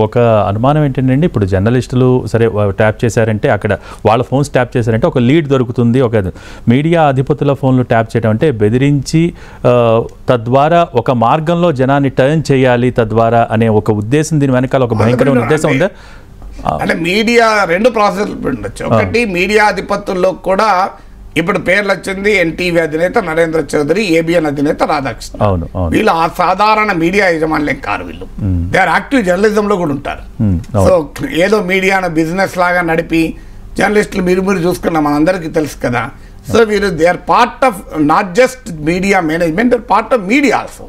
ఒక అనుమానం ఏంటంటే ఇప్పుడు జర్నలిస్టులు సరే ట్యాప్ చేశారంటే అక్కడ వాళ్ళ ఫోన్స్ ట్యాప్ చేశారంటే ఒక లీడ్ దొరుకుతుంది. ఒక మీడియా అధిపతుల ఫోన్లు ట్యాప్ చేయడం అంటే బెదిరించి తద్వారా ఒక మార్గంలో జనాన్ని టర్న్ చేయాలి తద్వారా అనే ఒక ఉద్దేశం, దీని వెనకాల ఒక భయంకరమైన ఉద్దేశం ఉందా? అంటే మీడియా రెండు ప్రాసెస్లు ఉండొచ్చు. ఒకటి మీడియా అధిపతుల్లో కూడా ఇప్పుడు పేర్లు వచ్చింది ఎన్టీవీ అధినేత నరేంద్ర చౌదరి, ఏబిఎన్ అధినేత రాధాకృష్ణ. వీళ్ళు ఆ సాధారణ మీడియా యజమానులేం కారు. వీళ్ళు దే ఆర్ యాక్టివ్ జర్నలిజంలో కూడా ఉంటారు. సో ఏదో మీడియాను బిజినెస్ లాగా నడిపి జర్నలిస్టులు మీరు చూసుకున్నాం, మనందరికీ తెలుసు కదా. సో వీరు they are part of not just media management, they are part of media also.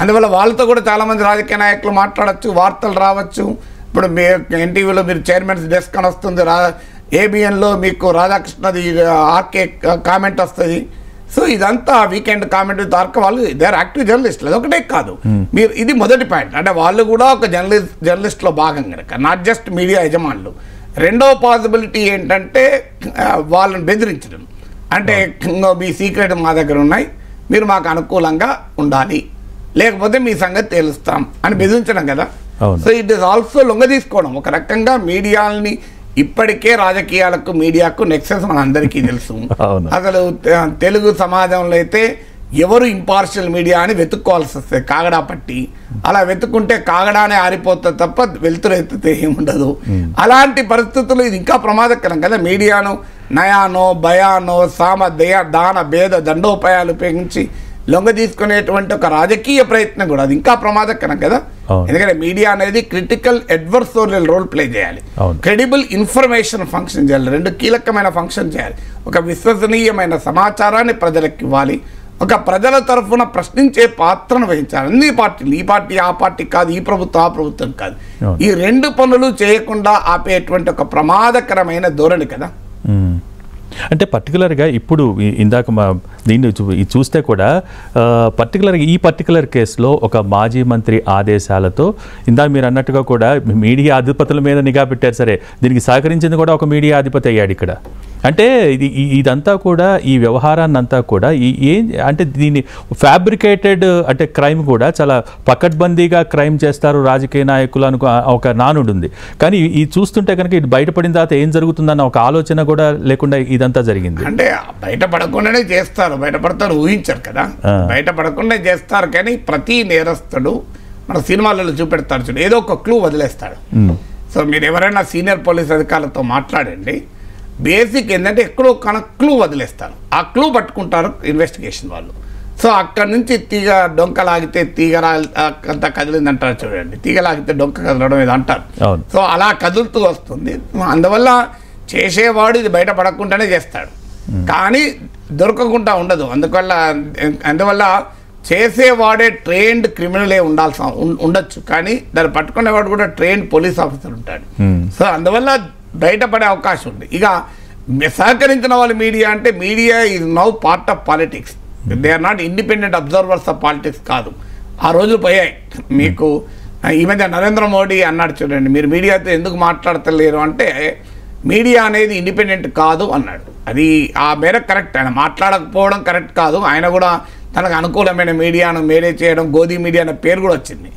అందువల్ల వాళ్ళతో కూడా చాలా మంది రాజకీయ నాయకులు మాట్లాడచ్చు, వార్తలు రావచ్చు. ఇప్పుడు ఎన్టీవీలో మీరు చైర్మన్స్ డెస్క్ అని వస్తుంది, ఏబిఎన్లో మీకు రాధాకృష్ణది ఆర్కే కామెంట్ వస్తుంది. సో ఇదంతా వీకెండ్ కామెంట్ తార్క వాళ్ళు దే ఆర్ యాక్టివ్ జర్నలిస్టులు. అదొకటే కాదు, మీరు ఇది మొదటి పాయింట్. అంటే వాళ్ళు కూడా ఒక జర్నలిస్ట్లో భాగం కనుక, నాట్ జస్ట్ మీడియా యజమానులు. రెండవ పాసిబిలిటీ ఏంటంటే వాళ్ళని బెదిరించడం. అంటే మీ సీక్రెట్ మా దగ్గర ఉన్నాయి, మీరు మాకు అనుకూలంగా ఉండాలి, లేకపోతే మీ సంగతి తేలుస్తాం అని బెదిరించడం కదా. అవును. సో ఇట్ ఈస్ ఆల్సో లొంగదీసుకోవడం ఒక రకంగా. మీడియాని ఇప్పటికే రాజకీయాలకు మీడియాకు నెక్సెస్ మన అందరికీ తెలుసు. అవును. అసలు తెలుగు సమాజంలో అయితే ఎవరు ఇంపార్షియల్ మీడియా అని వెతుక్కోవాల్సి వస్తుంది కాగడా పట్టి. అలా వెతుక్కుంటే కాగడానే ఆరిపోతుంది తప్ప వెలుతురు ఎత్తితే ఏముండదు. అలాంటి పరిస్థితుల్లో ఇది ఇంకా ప్రమాదకరం కదా. మీడియాను నయానో భయానో సామ దయ దాన భేద దండోపాయాలు ఉపయోగించి లొంగ తీసుకునేటువంటి ఒక రాజకీయ ప్రయత్నం కూడా అది ఇంకా ప్రమాదకరం కదా. ఎందుకంటే మీడియా అనేది క్రిటికల్ అడ్వర్సోరియల్ రోల్ ప్లే చేయాలి, క్రెడిబుల్ ఇన్ఫర్మేషన్ ఫంక్షన్ చేయాలి, రెండు కీలకమైన ఫంక్షన్ చేయాలి. ఒక విశ్వసనీయమైన సమాచారాన్ని ప్రజలకు ఇవ్వాలి, ఒక ప్రజల తరఫున ప్రశ్నించే పాత్రను వహించాలి. అన్ని పార్టీలు, ఈ పార్టీ ఆ పార్టీ కాదు, ఈ ప్రభుత్వం ఆ ప్రభుత్వం కాదు, ఈ రెండు పనులు చేయకుండా ఆపేటువంటి ఒక ప్రమాదకరమైన ధోరణి కదా. అంటే పర్టికులర్గా ఇప్పుడు ఇందాక దీన్ని చూస్తే కూడా పర్టికులర్గా ఈ పర్టికులర్ కేసులో ఒక మాజీ మంత్రి ఆదేశాలతో ఇందాక మీరు అన్నట్టుగా కూడా మీడియా అధిపతుల మీద నిఘా పెట్టారు. సరే, దీనికి సహకరించింది కూడా ఒక మీడియా అధిపతి అయ్యాడు ఇక్కడ. అంటే ఇదంతా కూడా ఈ వ్యవహారాన్ని అంతా కూడా అంటే దీన్ని ఫ్యాబ్రికేటెడ్ అంటే క్రైమ్ కూడా చాలా పకడ్బందీగా క్రైమ్ చేస్తారు రాజకీయ నాయకులు ఒక నానుడు ఉంది. కానీ ఈ చూస్తుంటే కనుక ఇది బయటపడిన తర్వాత ఏం జరుగుతుందన్న ఒక ఆలోచన కూడా లేకుండా ఇదంతా జరిగింది. అంటే బయటపడకుండానే చేస్తారు, బయటపడతారు ఊహించారు కదా, బయటపడకుండా చేస్తారు. కానీ ప్రతి నేరస్తుడు మన సినిమాలలో చూపెడతారు చూడు, ఏదో ఒక క్లూ వదిలేస్తాడు. సో మీరు ఎవరైనా సీనియర్ పోలీస్ అధికారులతో మాట్లాడండి, బేసిక్ ఏంటంటే ఎక్కడో క్లూ వదిలేస్తారు, ఆ క్లూ పట్టుకుంటారు ఇన్వెస్టిగేషన్ వాళ్ళు. సో అక్కడి నుంచి తీగ డొంక లాగితే తీగ అంతా కదిలింది అంటారు చూడండి, తీగ లాగితే డొంక కదలడం ఇది అంటారు. సో అలా కదులుతూ వస్తుంది. అందువల్ల చేసేవాడు ఇది బయటపడకుండానే చేస్తాడు, కానీ దొరకకుండా ఉండదు. అందువల్ల చేసేవాడే ట్రైన్డ్ క్రిమినలే ఉండొచ్చు, కానీ దాన్ని పట్టుకునేవాడు కూడా ట్రైన్డ్ పోలీస్ ఆఫీసర్ ఉంటాడు. సో అందువల్ల బయటపడే అవకాశం ఉంది. ఇక సహకరించిన వాళ్ళు మీడియా అంటే media is now part of politics, they are not independent observers of politics కాదు. ఆ రోజులు పోయాయి. మీకు ఈ మధ్య నరేంద్ర మోడీ అన్నాడు చూడండి, మీరు మీడియాతో ఎందుకు మాట్లాడతలేరు అంటే మీడియా అనేది ఇండిపెండెంట్ కాదు అన్నాడు. అది ఆ మేరకు కరెక్ట్, ఆయన మాట్లాడకపోవడం కరెక్ట్ కాదు. ఆయన కూడా తనకు అనుకూలమైన మీడియాను మేడే చేయడం, గోధీ మీడియా అనే పేరు కూడా వచ్చింది.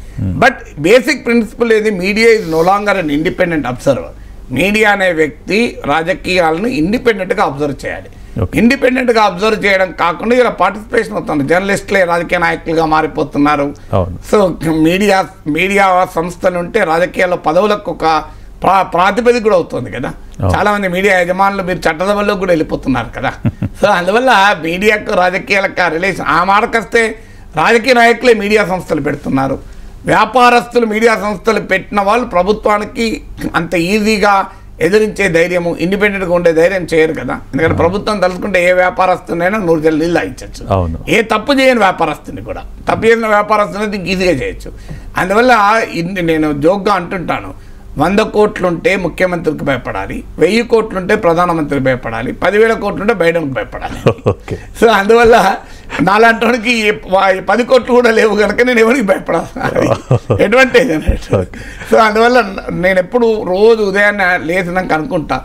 బట్ బేసిక్ ప్రిన్సిపల్ ఏది, media is no longer an independent observer. Media అనే వ్యక్తి రాజకీయాలను ఇండిపెండెంట్గా అబ్జర్వ్ చేయాలి. ఇండిపెండెంట్గా అబ్జర్వ్ చేయడం కాకుండా ఇలా పార్టిసిపేషన్ అవుతుంది. జర్నలిస్టులే రాజకీయ నాయకులుగా మారిపోతున్నారు. సో మీడియా సంస్థలు ఉంటే రాజకీయాల్లో పదవులకు ఒక ప్రాతిపదిక కూడా అవుతుంది కదా. చాలా మంది మీడియా యజమానులు మీరు చట్టసభల్లో కూడా వెళ్ళిపోతున్నారు కదా. సో అందువల్ల మీడియాకు రాజకీయాలకు రిలేషన్ ఆ మాటకొస్తే రాజకీయ నాయకులే మీడియా సంస్థలు పెడుతున్నారు. వ్యాపారస్తులు మీడియా సంస్థలు పెట్టిన వాళ్ళు ప్రభుత్వానికి అంత ఈజీగా ఎదిరించే ధైర్యము, ఇండిపెండెంట్గా ఉండే ధైర్యం చేయరు కదా. ఎందుకంటే ప్రభుత్వం తలుచుకుంటే ఏ వ్యాపారస్తునైనా 100 జల్లు నీళ్ళు ఇచ్చచ్చు. ఏ తప్పు చేయని వ్యాపారస్తుని కూడా, తప్పు చేసిన వ్యాపారస్తుని ఈజీగా చేయొచ్చు. అందువల్ల నేను జోక్గా అంటుంటాను, 100 కోట్లుంటే ముఖ్యమంత్రికి భయపడాలి, 1000 కోట్లుంటే ప్రధానమంత్రికి భయపడాలి, 10,000 కోట్లుంటే బైడెన్కి భయపడాలి. సో అందువల్ల నాలాంటి 10 కోట్లు కూడా లేవు కనుక నేను ఎవరికి భయపడాలి, అడ్వాంటేజ్ అన్నట్టు. సో అందువల్ల నేను ఎప్పుడు రోజు ఉదయాన్నే లేచినాక అనుకుంటా,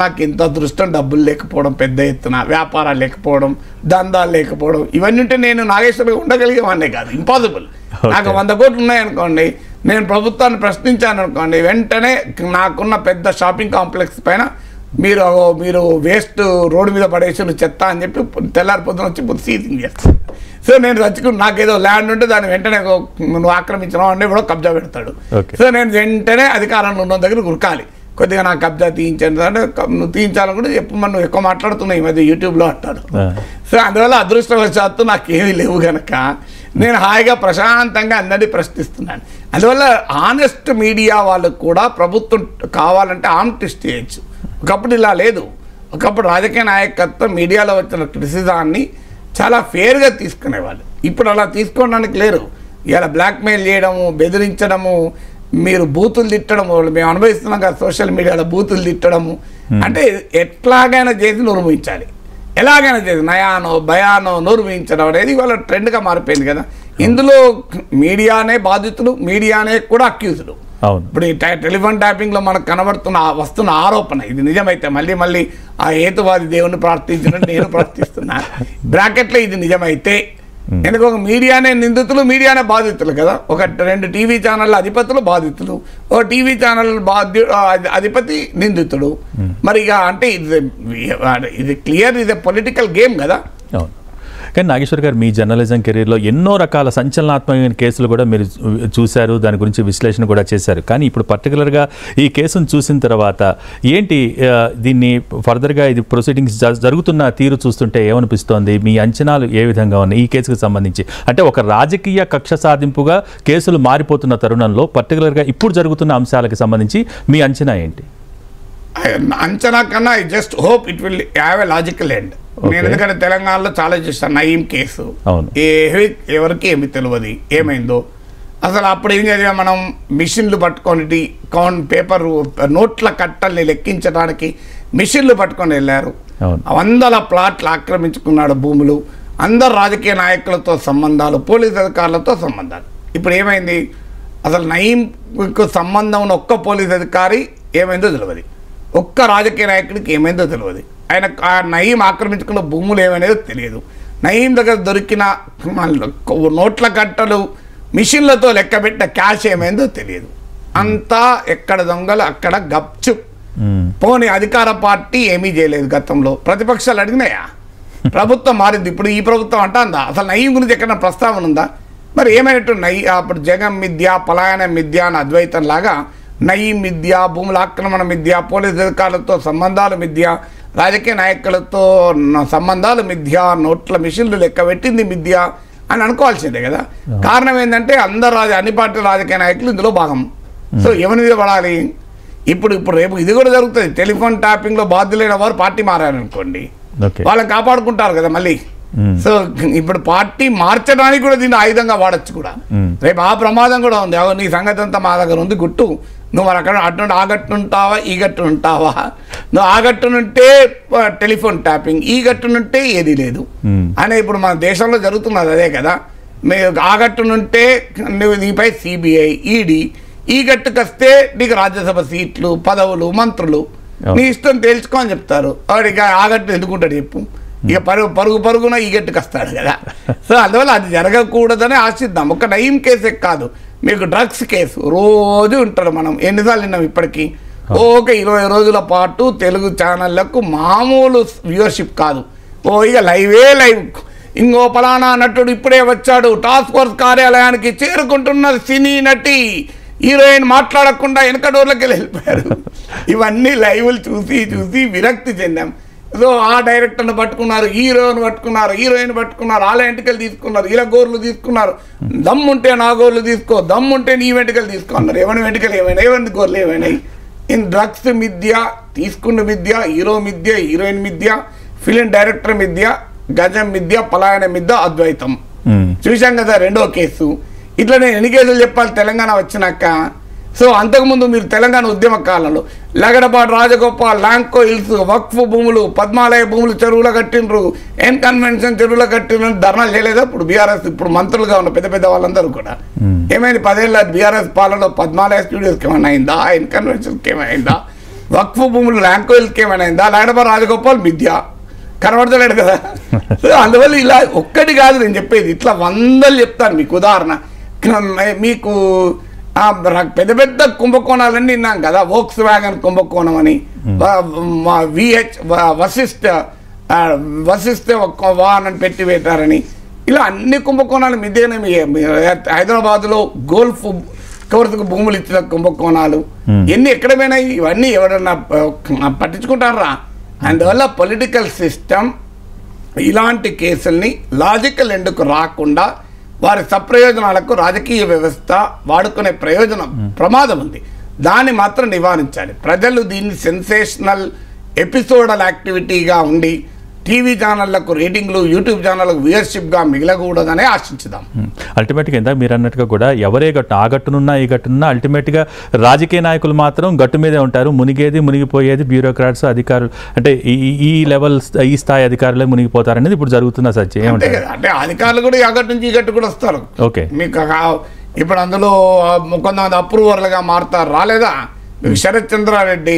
నాకు ఇంత అదృష్టం, డబ్బులు లేకపోవడం, పెద్ద ఎత్తున వ్యాపారాలు లేకపోవడం, దందాలు లేకపోవడం, ఇవన్నీ ఉంటే నేను నాగేశ్వరంగా ఉండగలిగేవాడినే కాదు, ఇంపాసిబుల్. నాకు 100 కోట్లు ఉన్నాయనుకోండి, నేను ప్రభుత్వాన్ని ప్రశ్నించాను అనుకోండి, వెంటనే నాకున్న పెద్ద షాపింగ్ కాంప్లెక్స్ పైన మీరు వేస్ట్ రోడ్డు మీద పడేసి చెత్త అని చెప్పి తెల్లారి పొద్దున వచ్చి సీజింగ్ చేస్తాను. సో నేను రచ్చుకుని నాకేదో ల్యాండ్ ఉంటే దాన్ని వెంటనే నువ్వు ఆక్రమించినావు అంటే కూడా కబ్జా పెడతాడు. సో నేను వెంటనే అధికారంలో ఉన్న దగ్గర ఉరకాలి, కొద్దిగా నాకు కబ్జా తీయించండి అంటే నువ్వు తీయించాలని కూడా ఎప్పుడు మనం ఎక్కువ మాట్లాడుతున్నావు ఈ మధ్య యూట్యూబ్లో అంటాడు. సో అందువల్ల అదృష్టవశాత్తు నాకు ఏమీ లేవు కనుక నేను హాయిగా ప్రశాంతంగా అందరినీ ప్రశ్నిస్తున్నాను. అందువల్ల ఆనెస్ట్ మీడియా వాళ్ళకు కూడా ప్రభుత్వం కావాలంటే ఆమ్టిస్ట్ చేయొచ్చు. ఒకప్పుడు ఇలా లేదు. ఒకప్పుడు రాజకీయ నాయకత్వం మీడియాలో వచ్చిన క్రిటిసిజాన్ని చాలా ఫేర్గా తీసుకునేవాళ్ళు. ఇప్పుడు అలా తీసుకోవడానికి లేరు. ఇలా బ్లాక్మెయిల్ చేయడము, బెదిరించడము, మీరు బూతులు తిట్టడము, మేము అనుభవిస్తున్నాం కదా సోషల్ మీడియాలో బూతులు తిట్టడము, అంటే ఎట్లాగైనా చేసి నిర్మించాలి, ఎలాగైనా చేసి నయానో భయానో నిర్మించడం అనేది ఇవాళ ట్రెండ్గా మారిపోయింది కదా. ఇందులో మీడియానే బాధితులు, మీడియానే కూడా అక్యూజ్డ్. ఇప్పుడు ఈ టెలిఫోన్ ట్యాపింగ్లో మనకు వస్తున్న ఆరోపణ ఇది నిజమైతే మళ్ళీ ఆ హేతువాది దేవుని ప్రార్థించినట్టు నేను ప్రార్థిస్తున్నా, బ్రాకెట్లో ఇది నిజమైతే ఎందుకు ఒక మీడియానే నిందితులు, మీడియానే బాధితులు కదా. ఒక 2 టీవీ ఛానళ్ళ అధిపతులు బాధితులు, ఒక టీవీ ఛానల్ అధిపతి నిందితుడు. మరి ఇక అంటే ఇది క్లియర్, ఇది పొలిటికల్ గేమ్ కదా. అవును. కానీ నాగేశ్వర్ గారు, మీ జర్నలిజం కెరీర్లో ఎన్నో రకాల సంచలనాత్మకమైన కేసులు కూడా మీరు చూశారు, దాని గురించి విశ్లేషణ కూడా చేశారు. కానీ ఇప్పుడు పర్టికులర్గా ఈ కేసును చూసిన తర్వాత ఏంటి దీన్ని ఫర్దర్గా ఇది ప్రొసీడింగ్స్ జరుగుతున్న తీరు చూస్తుంటే ఏమనిపిస్తోంది? మీ అంచనాలు ఏ విధంగా ఉన్నాయి ఈ కేసుకు సంబంధించి? అంటే ఒక రాజకీయ కక్ష సాధింపుగా కేసులు మారిపోతున్న తరుణంలో పర్టికులర్గా ఇప్పుడు జరుగుతున్న అంశాలకు సంబంధించి మీ అంచనా ఏంటి? అంచనా కన్నా I just hope it will have a logical end. నేను ఎందుకంటే తెలంగాణలో చాలా చూస్తాను నయీం కేసు, ఎవరికి ఏమి తెలియదు ఏమైందో. అసలు అప్పుడు ఏం చదివా మనం, మిషన్లు పట్టుకొని పేపర్ నోట్ల కట్టల్ని లెక్కించడానికి మిషన్లు పట్టుకొని వెళ్ళారు. 100 ప్లాట్లు ఆక్రమించుకున్నాడు భూములు. అందరు రాజకీయ నాయకులతో సంబంధాలు, పోలీస్ అధికారులతో సంబంధాలు. ఇప్పుడు ఏమైంది, అసలు నయీంకు సంబంధం ఉన్న ఒక్క పోలీస్ అధికారి ఏమైందో తెలియదు, ఒక్క రాజకీయ నాయకుడికి ఏమైందో తెలియదు. ఆయన నయీం ఆక్రమించుకున్న భూములు ఏమనేదో తెలియదు. నయీం దగ్గర దొరికిన నోట్ల కట్టలు, మిషన్లతో లెక్కబెట్టిన క్యాష్ ఏమైందో తెలియదు. అంతా ఎక్కడ దొంగలు అక్కడ గప్చు. పోనీ అధికార పార్టీ ఏమీ చేయలేదు గతంలో, ప్రతిపక్షాలు అడిగినాయా? ప్రభుత్వం మారింది, ఇప్పుడు ఈ ప్రభుత్వం అంటుందా? అసలు నయీం గురించి ఎక్కడైనా ప్రస్తావన ఉందా? మరి ఏమైనట్టు అప్పుడు జగన్ మిథ్య, పలాయన మిథ్య అని అద్వైతం లాగా నయీం మిథ్య, భూముల ఆక్రమణ మిథ్య, పోలీసు అధికారులతో సంబంధాలు మిథ్య, రాజకీయ నాయకులతో సంబంధాలు మిథ్య, నోట్ల మిషన్లు లెక్క పెట్టింది మిథ్య అని అనుకోవాల్సిందే కదా. కారణం ఏంటంటే అందరు అన్ని పార్టీల రాజకీయ నాయకులు ఇందులో భాగం. సో ఎవరి మీద పడాలి? ఇప్పుడు రేపు ఇది కూడా జరుగుతుంది. టెలిఫోన్ ట్యాపింగ్లో బాధ్యులైన వారు పార్టీ మారారనుకోండి, వాళ్ళని కాపాడుకుంటారు కదా మళ్ళీ. సో ఇప్పుడు పార్టీ మార్చడానికి కూడా దీన్ని ఆయుధంగా వాడచ్చు కూడా. రేపు ఆ ప్రమాదం కూడా ఉంది. నీ సంగతి అంతా మా దగ్గర ఉంది గుట్టు, నువ్వు మరి అక్కడ అటు ఆ గట్టునుంటావా ఈ గట్టునుంటావా? నువ్వు ఆ గట్టునుంటే టెలిఫోన్ ట్యాపింగ్, ఈ గట్టునుంటే ఏది లేదు అనే ఇప్పుడు మన దేశంలో జరుగుతున్నది అదే కదా. మీరు ఆ గట్టునుంటే నువ్వు నీపై సిబిఐ, ఈడీ, ఈ గట్టుకు వస్తే నీకు రాజ్యసభ సీట్లు, పదవులు, మంత్రులు, నీ ఇష్టం తేల్చుకో అని చెప్తారు. వాడికి ఆ గట్టు ఎందుకుంటాడు చెప్పు? ఇక పరుగున ఈ గట్టుకు వస్తాడు కదా. సో అందువల్ల అది జరగకూడదని ఆశిద్దాం. ఒక నయీం కేసే కాదు, మీకు డ్రగ్స్ కేసు రోజు ఉంటారు. మనం ఎన్నిసార్లు విన్నాం ఇప్పటికీ. ఒక 20 రోజుల పాటు తెలుగు ఛానళ్లకు మామూలు వ్యూవర్షిప్ కాదు. ఇక లైవ్. ఇంకో పలానా నటుడు ఇప్పుడే వచ్చాడు, టాస్క్ ఫోర్స్ కార్యాలయానికి చేరుకుంటున్న సినీ నటి హీరోయిన్ మాట్లాడకుండా వెనకడోర్లకి వెళ్ళిపోయారు. ఇవన్నీ లైవ్లు చూసి విరక్తి చెందాం. సో ఆ డైరెక్టర్ని పట్టుకున్నారు, హీరోని పట్టుకున్నారు, హీరోయిన్ పట్టుకున్నారు, వాళ్ళ వెంటకలు తీసుకున్నారు, ఇలా గోర్లు తీసుకున్నారు. దమ్ముంటే నా గోర్లు తీసుకో, దమ్ముంటే నీ వెంటకలు తీసుకో అన్నారు. ఎవరి వెంటకలు ఏమైనా, ఎవరి గోర్లు ఏమైనాయి? ఇన్ డ్రగ్స్ మిథ్య, తీసుకున్న మిథ్య, హీరో మిథ్య, హీరోయిన్ మిథ్య, ఫిలిం డైరెక్టర్ మిథ్య, గజం మిథ్య, పలాయన మిథ్య, అద్వైతం. చూసాం కదా రెండో కేసు. ఇట్లా నేను ఎన్ని కేసులు చెప్పాలి తెలంగాణ వచ్చినాక? సో అంతకుముందు మీరు తెలంగాణ ఉద్యమ కాలంలో లగడపాటి రాజగోపాల్, ల్యాంకో హిల్స్, వక్ఫ్ భూములు, పద్మాలయ భూములు చెరువులో కట్టినరు, ఎన్ కన్వెన్షన్ చెరువులో కట్టిన ధర్నాలు చేయలేదా? ఇప్పుడు బీఆర్ఎస్ ఇప్పుడు మంత్రులుగా ఉన్న పెద్ద వాళ్ళందరూ కూడా ఏమైంది? 10 ఏళ్ళ బీఆర్ఎస్ పాలనలో పద్మాలయ స్టూడియోస్కి ఏమైనా అయిందా? ఎన్ కన్వెన్షన్కి ఏమైందా? వక్ఫ్ భూములు, ల్యాంకో హిల్స్కి ఏమైనా అయిందా? లగడపాటి రాజగోపాల్ మిథ్య కనబడతలేడు కదా. సో అందువల్ల ఇలా ఒక్కటి కాదు నేను చెప్పేది, ఇట్లా 100 చెప్తాను మీకు. ఉదాహరణ మీకు పెద్ద కుంభకోణాలన్నీ విన్నాం కదా. వోక్స్ వ్యాగన్ కుంభకోణం అని, వశిష్ఠ వాహనం పెట్టి పెట్టారని, ఇలా అన్ని కుంభకోణాలు మిదేనే. హైదరాబాద్లో గోల్ఫ్ కోర్సుకు భూములు ఇచ్చిన కుంభకోణాలు ఎన్ని ఎక్కడ పోయినాయి? ఇవన్నీ ఎవరన్నా పట్టించుకుంటారా? అందువల్ల పొలిటికల్ సిస్టమ్ ఇలాంటి కేసుల్ని లాజికల్ ఎండ్కు రాకుండా వారి సప్రయోజనాలకు రాజకీయ వ్యవస్థ వాడుకునే ప్రమాదం ఉంది. దాన్ని మాత్రం నివారించాలి. ప్రజలు దీన్ని సెన్సేషనల్ ఎపిసోడల్ యాక్టివిటీగా ఉండి టీవీ ఛానళ్లకు రేటింగ్లు, యూట్యూబ్ ఛానళ్లకు వ్యూయర్షిప్గా మిగలకూడదనే ఆశించుదాం. అల్టిమేట్గా ఇందాక మీరు అన్నట్టుగా కూడా ఎవరే గట్టు, ఆ గట్టునున్నా ఈ గట్టునున్నా అల్టిమేట్గా రాజకీయ నాయకులు మాత్రం గట్టు మీదే ఉంటారు. మునిగిపోయేది బ్యూరోక్రాట్స్, అధికారులు, అంటే ఈ లెవెల్ ఈ స్థాయి అధికారులే మునిగిపోతారనేది ఇప్పుడు జరుగుతున్న సత్యం. అంటే అధికారులు కూడా ఆ గట్టు నుంచి ఈ గట్టు కూడా వస్తారు. ఓకే, మీకు ఇప్పుడు అందులో కొంతమంది అప్రూవర్లుగా మారుతారు. రాలేదా మీకు శరత్ చంద్రారెడ్డి?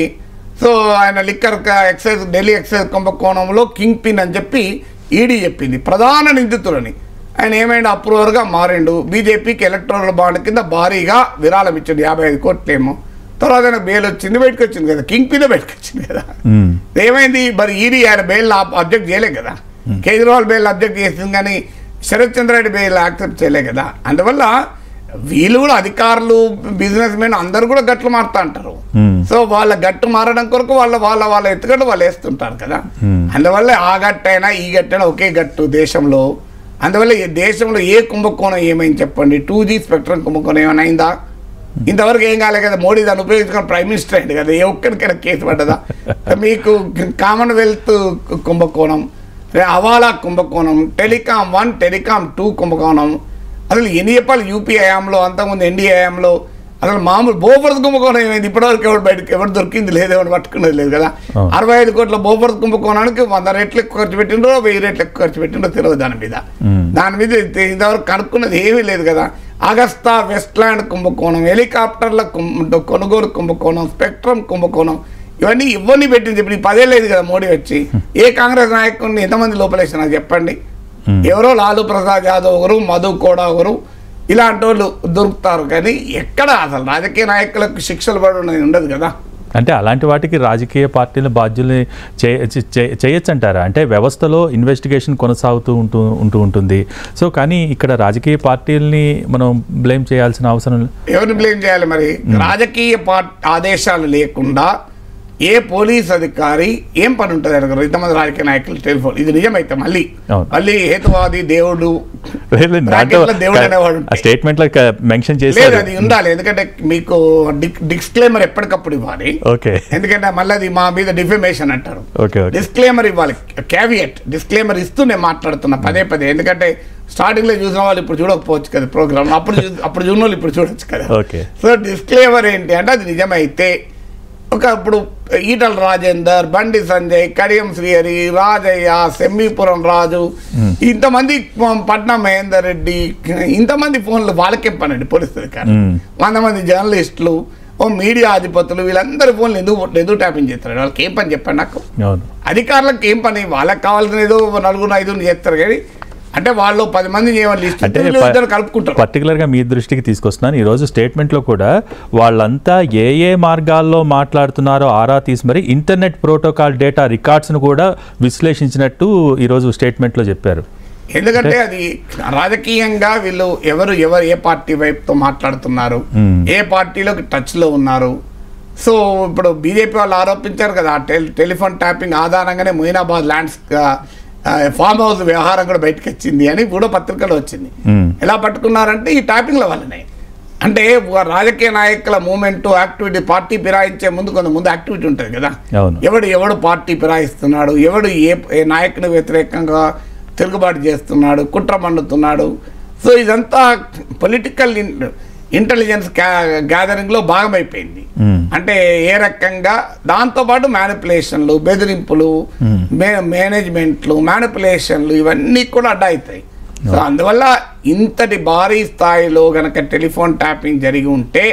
సో ఆయన లిక్కర్ ఎక్సైజ్, ఢిల్లీ ఎక్సైజ్ కుంభకోణంలో కింగ్ పిన్ అని చెప్పి ఈడీ చెప్పింది, ప్రధాన నిందితులని. ఆయన ఏమైంది అప్రూవర్గా మారిండు. బీజేపీకి ఎలక్ట్రల్ బాండ్ కింద భారీగా విరాళం ఇచ్చిండు 55 కోట్లేమో. తర్వాత ఆయన బెయిల్ వచ్చింది, బయటకు వచ్చింది కదా, కింగ్ పిన్ బయటకు వచ్చింది కదా. ఏమైంది మరి ఈడీ ఆయన బెయిల్ అబ్జెక్ట్ చేయలేదు కదా. కేజ్రీవాల్ బెయిల్ అబ్జెక్ట్ చేసింది కానీ శరత్ చంద్ర రెడ్డి బెయిల్ యాక్సెప్ట్ చేయలే కదా. అందువల్ల వీళ్ళు కూడా అధికారులు, బిజినెస్ మెన్ అందరు కూడా గట్లు మారుతా అంటారు. సో వాళ్ళ గట్టు మారడం కొరకు వాళ్ళ ఎత్తుగట్టు వాళ్ళు వేస్తుంటారు కదా. అందువల్ల ఆ గట్టైనా ఈ గట్టైనా ఒకే గట్టు దేశంలో. అందువల్ల ఈ దేశంలో ఏ కుంభకోణం ఏమైంది చెప్పండి? 2G స్పెక్ట్రమ్ కుంభకోణం ఏమైనా అయిందా? ఇంతవరకు ఏం కాలే కదా. మోడీ దాన్ని ఉపయోగించుకొని ప్రైమ్ మినిస్టర్ అయింది కదా, ఏ ఒక్కరికైనా కేసు పడ్డదా? మీకు కామన్వెల్త్ కుంభకోణం, హవాలా కుంభకోణం, టెలికాం 1 టెలికాం 2 కుంభకోణం, అసలు ఎన్ని చెప్పాలి యూపీఐ హయాంలో, అంతకుముందు ఎన్డీఏ హయాంలో అసలు మామూలు బోఫర్స్ కుంభకోణం ఏమైంది? ఇప్పటివరకు ఎవరు దొరికింది లేదు, ఎవరు పట్టుకున్నది లేదు కదా. 65 కోట్ల బోఫర్స్ కుంభకోణానికి 100 రెట్లు ఎక్కువ ఖర్చు పెట్టిండ్రో 1000 రెట్లు ఎక్కువ ఖర్చు పెట్టిండ్రో తెలియదు. దాని మీద ఇంతవరకు కనుక్కున్నది ఏమీ లేదు కదా. అగస్తా వెస్ట్లాండ్ కుంభకోణం, హెలికాప్టర్ల కొనుగోలు కుంభకోణం, స్పెక్ట్రమ్ కుంభకోణం, ఇవన్నీ పెట్టింది. ఇప్పుడు 10 ఏళ్ళు అయింది కదా మోడీ వచ్చి. ఏ కాంగ్రెస్ నాయకుడిని ఎంతమంది లోపలేసినా చెప్పండి? ఎవరో లాలూ ప్రసాద్ యాదవ్ ఒకరు, మధు కోడా ఒకరు, ఇలాంటి వాళ్ళు దొరుకుతారు. కానీ ఎక్కడ అసలు రాజకీయ నాయకులకు శిక్షలు పడి ఉండదు కదా. అంటే అలాంటి వాటికి రాజకీయ పార్టీల బాధ్యులు చేయొచ్చు అంటారా? అంటే వ్యవస్థలో ఇన్వెస్టిగేషన్ కొనసాగుతూ ఉంటుంది. సో కానీ ఇక్కడ రాజకీయ పార్టీలని మనం బ్లేమ్ చేయాల్సిన అవసరం. ఎవరిని బ్లేమ్ చేయాలి మరి? రాజకీయ ఆదేశాలు లేకుండా ఏ పోలీస్ అధికారి ఏం పని ఉంటుంది అడగరు. ఇంతమంది రాజకీయ నాయకులు టెలిఫోన్. ఇది నిజమైతే మళ్ళీ హేతువాది దేవుడు అనేవాడు స్టేట్మెంట్ మెన్షన్ చేసి అది ఉండాలి. ఎందుకంటే మీకు డిస్క్లైమర్ ఎప్పటికప్పుడు ఇవ్వాలి. ఎందుకంటే మళ్ళీ అది మా మీద డిఫమేషన్ అంటారు. డిస్క్లైమర్ ఇవ్వాలి, క్యావియట్ డిస్క్లైమర్ ఇస్తూ నేను మాట్లాడుతున్నా పదే. ఎందుకంటే స్టార్టింగ్ లో చూసిన వాళ్ళు ఇప్పుడు చూడకపోవచ్చు కదా ప్రోగ్రామ్, అప్పుడు చూసిన వాళ్ళు ఇప్పుడు చూడొచ్చు కదా. సో డిస్క్లైమర్ ఏంటి అంటే అది నిజమైతే ఇప్పుడు ఈటల రాజేందర్, బండి సంజయ్, కడియం శ్రీహరి, రాజయ్య, సెమ్మిపురం రాజు, ఇంతమంది, పట్నం మహేందర్ రెడ్డి, ఇంతమంది ఫోన్లు వాళ్ళకే పనండి పోలీసులు. కానీ 100 మంది జర్నలిస్టులు, మీడియా అధిపతులు, వీళ్ళందరి ఫోన్లు ఎందుకు ట్యాపింగ్ చేస్తారు? వాళ్ళకి ఏం పని చెప్పండి నాకు. అధికారులకు ఏం పని? వాళ్ళకి కావాల్సిన ఏదో 4-5 చేస్తారు కానీ అంటే వాళ్ళు 10 మంది కలుపుకుంటారు. పర్టికులర్గా మీ దృష్టికి తీసుకొస్తున్నాను. ఈరోజు స్టేట్మెంట్లో కూడా వాళ్ళంతా ఏ మార్గాల్లో మాట్లాడుతున్నారో ఆరా తీసి మరి ఇంటర్నెట్ ప్రోటోకాల్ డేటా రికార్డ్స్ను కూడా విశ్లేషించినట్టు ఈరోజు స్టేట్మెంట్లో చెప్పారు. ఎందుకంటే అది రాజకీయంగా వీళ్ళు ఎవరు ఏ పార్టీ వైపుతో మాట్లాడుతున్నారు, ఏ పార్టీలోకి టచ్లో ఉన్నారు. సో ఇప్పుడు బీజేపీ వాళ్ళు ఆరోపించారు కదా టెలిఫోన్ ట్యాపింగ్ ఆధారంగానే మొయినాబాద్ ల్యాండ్స్ ఫామ్ హౌస్ వ్యవహారం కూడా బయటకు వచ్చింది అని కూడా పత్రికలో వచ్చింది. ఎలా పట్టుకున్నారంటే ఈ ట్యాపింగ్ల వల్లనే. అంటే రాజకీయ నాయకుల మూమెంట్ యాక్టివిటీ, పార్టీ ఫిరాయించే ముందు కొంతమంది యాక్టివిటీ ఉంటుంది కదా, ఎవడు పార్టీ ఫిరాయిస్తున్నాడు, ఎవడు ఏ నాయకుని వ్యతిరేకంగా తిరుగుబాటు చేస్తున్నాడు, కుట్ర మండుతున్నాడు. సో ఇదంతా పొలిటికల్ ఇంటెలిజెన్స్ గ్యాదరింగ్లో భాగమైపోయింది. అంటే ఏ రకంగా దాంతోపాటు మ్యానిపులేషన్లు, బెదిరింపులు, మేనేజ్మెంట్లు, మ్యానిపులేషన్లు ఇవన్నీ కూడా అడ్డా అవుతాయి. సో అందువల్ల ఇంతటి భారీ స్థాయిలో గనక టెలిఫోన్ ట్యాపింగ్ జరిగి ఉంటే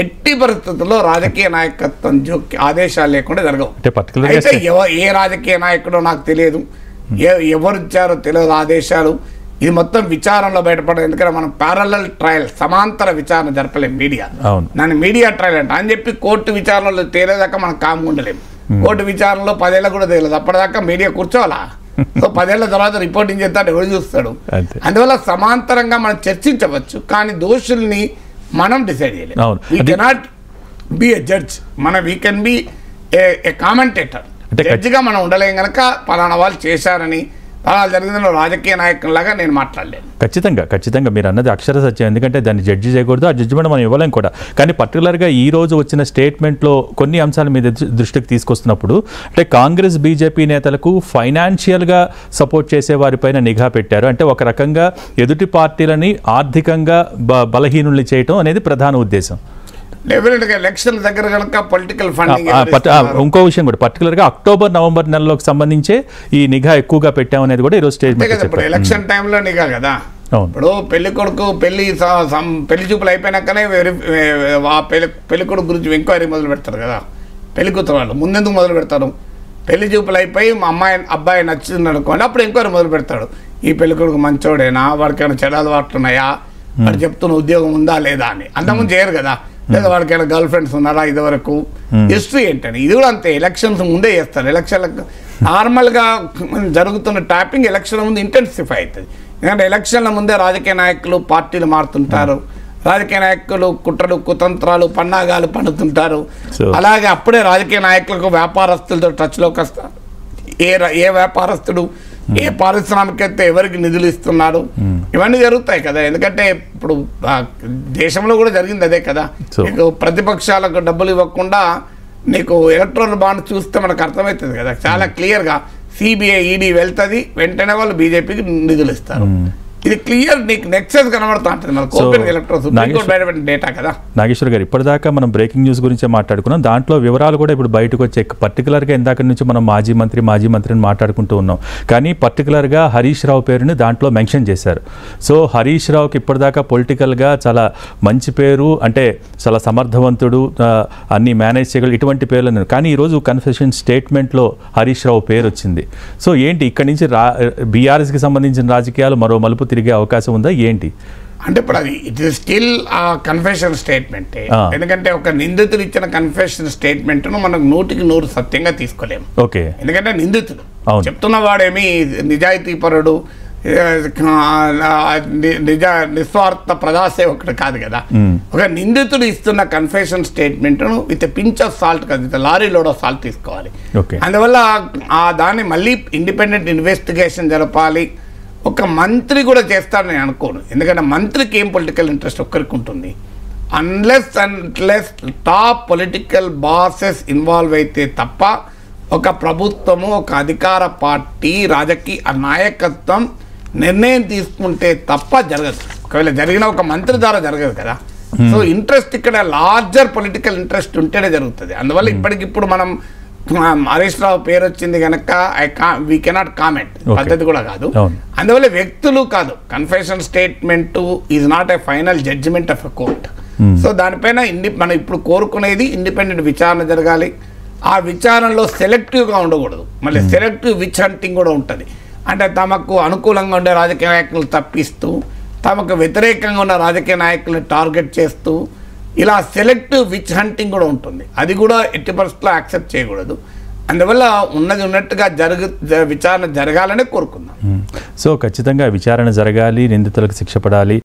ఎట్టి పరిస్థితుల్లో రాజకీయ నాయకత్వం ఆదేశాలు లేకుండా జరగవు. అయితే ఏ రాజకీయ నాయకుడో నాకు తెలియదు, ఎవరు ఇచ్చారో తెలియదు ఆదేశాలు. ఇది మొత్తం విచారణలో బయటపడదు. ఎందుకంటే మనం ప్యారలల్ ట్రయల్, సమాంతర విచారణ జరపలేము మీడియా. దాన్ని మీడియా ట్రయల్ అంటే అని చెప్పి కోర్టు విచారణలో తేలేదాకా మనం కామ్గా ఉండలేము. కోర్టు విచారణలో 10 ఏళ్ళ కూడా తేలదు, అప్పటిదాకా మీడియా కూర్చోవాలా? సో 10 ఏళ్ల తర్వాత రిపోర్టింగ్ చేస్తాడు, ఎవరు చూస్తాడు? అందువల్ల సమాంతరంగా మనం చర్చించవచ్చు, కానీ దోషుల్ని మనం డిసైడ్ చేయలేము. We cannot be a judge, we can be a commentator. జడ్జిగా మనం ఉండలేం కనుక పలానా వాళ్ళు చేశారని అలా జరిగిందో రాజకీయ నాయకుల్లాగా నేను మాట్లాడలేను. ఖచ్చితంగా మీరు అన్నది అక్షర సత్యం. ఎందుకంటే దాన్ని జడ్జి చేయకూడదు, ఆ జడ్జిమెంట్ మనం ఇవ్వలేం కూడా. కానీ పర్టికులర్గా ఈ రోజు వచ్చిన స్టేట్మెంట్లో కొన్ని అంశాలు మీద దృష్టికి తీసుకొస్తున్నప్పుడు అంటే కాంగ్రెస్ బీజేపీ నేతలకు ఫైనాన్షియల్గా సపోర్ట్ చేసే వారిపైన నిఘా పెట్టారు. అంటే ఒక రకంగా ఎదుటి పార్టీలని ఆర్థికంగా బలహీనుల్ని చేయటం అనేది ప్రధాన ఉద్దేశం. ఎలక్షన్ దగ్గర కనుక పొలిటికల్ ఫండింగ్. ఇంకో విషయం కూడా పర్టికులర్గా అక్టోబర్-నవంబర్ నెలలోకి సంబంధించే ఈ నిఘా ఎక్కువగా పెట్టామనేది కూడా ఈరోజు స్టేట్మెంట్. ఇప్పుడు ఎలక్షన్ టైంలో నిఘా కదా. ఇప్పుడు పెళ్లి కొడుకు పెళ్లి చూపులు అయిపోయినాకనే పెళ్లి కొడుకు గురించి ఎంక్వైరీ మొదలు పెడతారు కదా పెళ్లి కూతురు వాళ్ళు. ముందెందుకు మొదలు పెడతారు? పెళ్లి చూపులు అయిపోయి మా అబ్బాయి నచ్చింది అనుకోండి, అప్పుడు ఎంక్వైరీ మొదలు పెడతాడు. ఈ పెళ్ళికొడుకు మంచోడేనా, వాడికైనా చెడు అలవాట్లు ఉన్నాయా, వాడు చెప్తున్న ఉద్యోగం ఉందా లేదా అని. అంతకుముందు చేయరు కదా, లేదా వాడికైనా గర్ల్ ఫ్రెండ్స్ ఉన్నారా ఇదివరకు, హిస్టరీ ఏంటని. ఇది కూడా అంతే, ఎలక్షన్స్ ముందే చేస్తారు. ఎలక్షన్లకు నార్మల్గా జరుగుతున్న ట్యాపింగ్ ఎలక్షన్ ముందు ఇంటెన్సిఫై అవుతుంది. ఎందుకంటే ఎలక్షన్ల ముందే రాజకీయ నాయకులు పార్టీలు మారుతుంటారు, రాజకీయ నాయకులు కుట్రలు కుతంత్రాలు పన్నాగాలు పన్నుతుంటారు. అలాగే అప్పుడే రాజకీయ నాయకులకు వ్యాపారస్తులతో టచ్లోకి వస్తారు. ఏ వ్యాపారస్తుడు ఏ పారిశ్రామికవేత్త ఎవరికి నిధులు ఇస్తున్నారు, ఇవన్నీ జరుగుతాయి కదా. ఎందుకంటే ఇప్పుడు దేశంలో కూడా జరిగింది అదే కదా. నీకు ప్రతిపక్షాలకు డబ్బులు ఇవ్వకుండా నీకు ఎలక్ట్రల్ బాండ్ చూస్తే మనకు అర్థమవుతుంది కదా చాలా క్లియర్గా. సిబిఐ ఈడీ వెళ్తుంది, వెంటనే వాళ్ళు బీజేపీకి నిధులు ఇస్తారు. ఇది క్లియర్, నీకు నెక్సెస్ కనబడుతూ ఉంటుంది మనకు ఓపెన్ ఎలక్ట్రల్ డేటా కదా. నాగేశ్వర్ గారు, ఇప్పటిదాకా మనం బ్రేకింగ్ న్యూస్ గురించి మాట్లాడుకున్నాం, దాంట్లో వివరాలు కూడా ఇప్పుడు బయటకు వచ్చే. పర్టికులర్గా ఇందాక నుంచి మనం మాజీ మంత్రిని మాట్లాడుకుంటూ ఉన్నాం, కానీ పర్టికులర్గా హరీష్ రావు పేరుని దాంట్లో మెన్షన్ చేశారు. సో హరీష్ రావుకి ఇప్పటిదాకా పొలిటికల్గా చాలా మంచి పేరు, అంటే చాలా సమర్థవంతుడు, అన్ని మేనేజ్ చేయగలరు, ఇటువంటి పేర్లు. కానీ ఈరోజు కన్ఫెషన్ స్టేట్మెంట్లో హరీష్ రావు పేరు వచ్చింది. సో ఏంటి ఇక్కడి నుంచి బీఆర్ఎస్కి సంబంధించిన రాజకీయాలు మరో మలుపు తిరిగే అవకాశం ఉందా ఏంటి? అంటే ఇప్పుడు అది ఇట్ ఈస్ స్టిల్ ఆ కన్ఫెషన్ స్టేట్మెంట్. ఎందుకంటే ఒక నిందితుడు ఇచ్చిన కన్ఫెషన్ స్టేట్మెంట్ ను మనం 100% సత్యంగా తీసుకోలేము. ఓకే, ఎందుకంటే నిందితుడు చెప్తున్న వాడేమి నిజాయితీపరుడు, నిస్వార్థ ప్రజాసేవకుడు కాదు కదా. ఒక నిందితుడు ఇస్తున్న కన్ఫెషన్ స్టేట్మెంట్ ను విత్ పించ్ ఆఫ్ సాల్ట్ కాదు, లారీ లోడ్ ఆఫ్ సాల్ట్ తీసుకోవాలి. అందువల్ల దాన్ని మళ్ళీ ఇండిపెండెంట్ ఇన్వెస్టిగేషన్ జరపాలి. ఒక మంత్రి కూడా చేస్తాడని నేను అనుకోను, ఎందుకంటే మంత్రికి ఏం పొలిటికల్ ఇంట్రెస్ట్ ఒక్కరికి ఉంటుంది. Unless top political bosses involve అయితే తప్ప ఒక ప్రభుత్వము, ఒక అధికార పార్టీ, రాజకీయ నాయకత్వం నిర్ణయం తీసుకుంటే తప్ప జరగదు. ఒకవేళ జరిగిన ఒక మంత్రి ద్వారా జరగదు కదా. సో ఇంట్రెస్ట్ ఇక్కడ లార్జర్ పొలిటికల్ ఇంట్రెస్ట్ ఉంటేనే జరుగుతుంది. అందువల్ల ఇప్పటికిప్పుడు మనం హరీష్ రావు పేరు వచ్చింది కనుక వీ కెనాట్ కామెంట్, పద్ధతి కూడా కాదు. అందువల్ల వ్యక్తులు కాదు, confession statement is not a final judgement of a court. So దానిపైన మనం ఇప్పుడు కోరుకునేది ఇండిపెండెంట్ విచారణ జరగాలి. ఆ విచారణలో సెలెక్టివ్గా ఉండకూడదు, మళ్ళీ సెలెక్టివ్ విచ్ హంటింగ్ కూడా ఉంటుంది. అంటే తమకు అనుకూలంగా ఉండే రాజకీయ నాయకులు తప్పిస్తూ, తమకు వ్యతిరేకంగా ఉన్న రాజకీయ నాయకులను టార్గెట్ చేస్తూ, ఇలా సెలెక్టివ్ విచ్ హంటింగ్ కూడా ఉంటుంది. అది కూడా ఎట్టి పరిస్థితుల్లో యాక్సెప్ట్ చేయకూడదు. అందువల్ల ఉన్నట్టుగా విచారణ జరగాలని కోరుకుందాం. సో ఖచ్చితంగా విచారణ జరగాలి, నిందితులకు శిక్ష పడాలి.